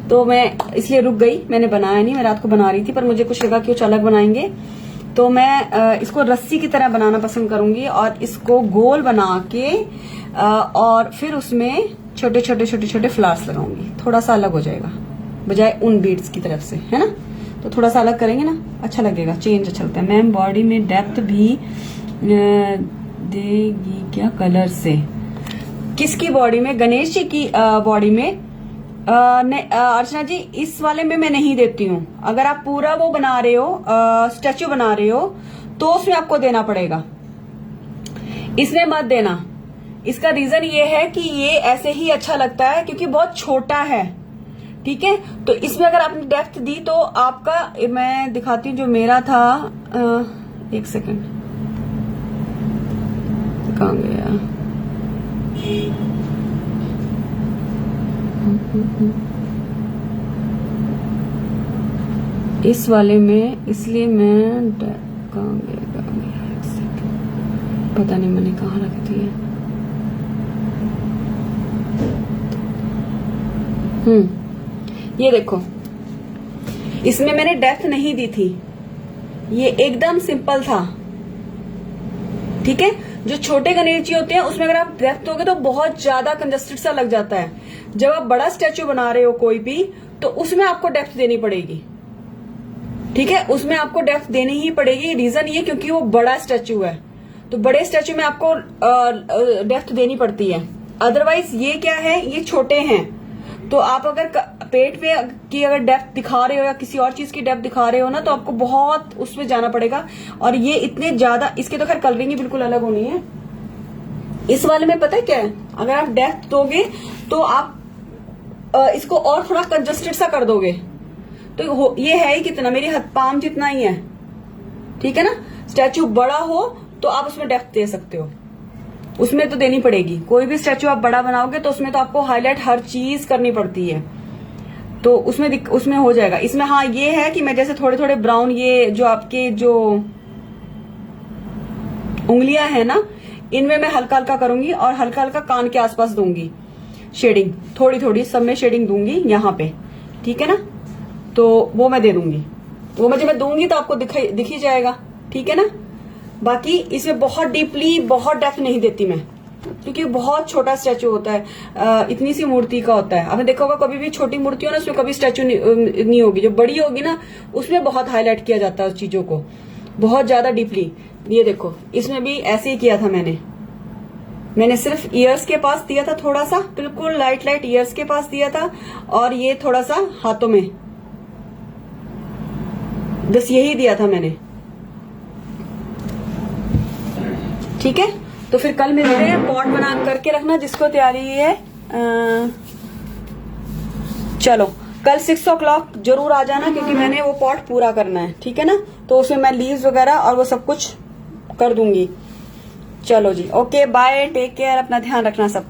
तो मैं इसलिए रुक गई, मैंने बनाया नहीं, मैं रात को बना रही थी, पर मुझे कुछ लगा कि कुछ अलग बनाएंगे। तो मैं इसको रस्सी की तरह बनाना पसंद करूंगी और इसको गोल बना के और फिर उसमें छोटे छोटे छोटे छोटे फ्लावर्स लगाऊंगी। थोड़ा सा अलग हो जाएगा बजाय उन बीड्स की तरफ से, है ना। तो थोड़ा सा अलग करेंगे ना, अच्छा लगेगा, चेंज अच्छा लगता है। मैम बॉडी में डेप्थ भी देगी क्या कलर से? किसकी बॉडी में? गणेश जी की बॉडी में। अर्चना जी इस वाले में मैं नहीं देती हूँ। अगर आप पूरा वो बना रहे हो, स्टैचू बना रहे हो, तो उसमें आपको देना पड़ेगा, इसमें मत देना। इसका रीजन ये है कि ये ऐसे ही अच्छा लगता है क्योंकि बहुत छोटा है, ठीक है। तो इसमें अगर आपने डेप्थ दी तो आपका, मैं दिखाती हूँ जो मेरा था, एक सेकेंड, कहाँ गया, इस वाले में, इसलिए मैं कहाँ गया, एक सेकेंड, पता नहीं मैंने कहाँ रखी थी। ये देखो, इसमें मैंने डेप्थ नहीं दी थी, ये एकदम सिंपल था, ठीक है। जो छोटे गणेश होते हैं उसमें अगर आप डेप्थ दोगे तो बहुत ज्यादा कंजस्टेड सा लग जाता है। जब आप बड़ा स्टैचू बना रहे हो कोई भी, तो उसमें आपको डेप्थ देनी पड़ेगी, ठीक है, उसमें आपको डेप्थ देनी ही पड़ेगी। रीजन ये क्योंकि वो बड़ा स्टैचू है, तो बड़े स्टैचू में आपको डेप्थ देनी पड़ती है। अदरवाइज ये क्या है, ये छोटे हैं, तो आप अगर पेट पे की अगर डेप्थ दिखा रहे हो या किसी और चीज की डेप्थ दिखा रहे हो ना, तो आपको बहुत उसमें जाना पड़ेगा। और ये इतने ज्यादा, इसके तो खैर कलरिंग ही बिल्कुल अलग होनी है। इस वाले में पता है क्या है, अगर आप डेप्थ दोगे तो आप इसको और थोड़ा कंजस्टेड सा कर दोगे, तो ये है ही कितना, मेरी हाथ पाम जितना ही है, ठीक है ना। स्टैचू बड़ा हो तो आप उसमें डेप्थ दे सकते हो, उसमें तो देनी पड़ेगी। कोई भी स्टैचू आप बड़ा बनाओगे तो उसमें तो आपको हाईलाइट हर चीज करनी पड़ती है, तो उसमें हो जाएगा। इसमें हाँ ये है कि मैं जैसे थोड़े थोड़े ब्राउन, ये जो आपके जो उंगलियां है ना, इनमें मैं हल्का हल्का करूंगी और हल्का हल्का कान के आसपास दूंगी शेडिंग, थोड़ी थोड़ी सब में शेडिंग दूंगी यहाँ पे, ठीक है ना। तो वो मैं दे दूंगी, वो मैं जब मैं दूंगी तो आपको दिख ही जाएगा, ठीक है ना। बाकी इसमें बहुत डीपली, बहुत डेप्थ नहीं देती मैं, क्योंकि बहुत छोटा स्टैचू होता है, इतनी सी मूर्ति का होता है। आपने देखा होगा कभी भी छोटी मूर्ति हो ना, उसमें कभी स्टैचू नहीं होगी, जो बड़ी होगी ना उसमें बहुत हाईलाइट किया जाता है उस चीजों को, बहुत ज्यादा डीपली। ये देखो, इसमें भी ऐसे ही किया था मैंने सिर्फ ईयर्स के पास दिया था थोड़ा सा, बिल्कुल लाइट लाइट ईयर्स के पास दिया था, और ये थोड़ा सा हाथों में, बस यही दिया था मैंने, ठीक है। तो फिर कल मेरे पॉट बना करके रखना जिसको तैयारी है। चलो कल 6 o'clock जरूर आ जाना, क्योंकि मैंने वो पॉट पूरा करना है, ठीक है ना। तो उसमें मैं लीव्स वगैरह और वो सब कुछ कर दूंगी। चलो जी, ओके बाय, टेक केयर, अपना ध्यान रखना सब।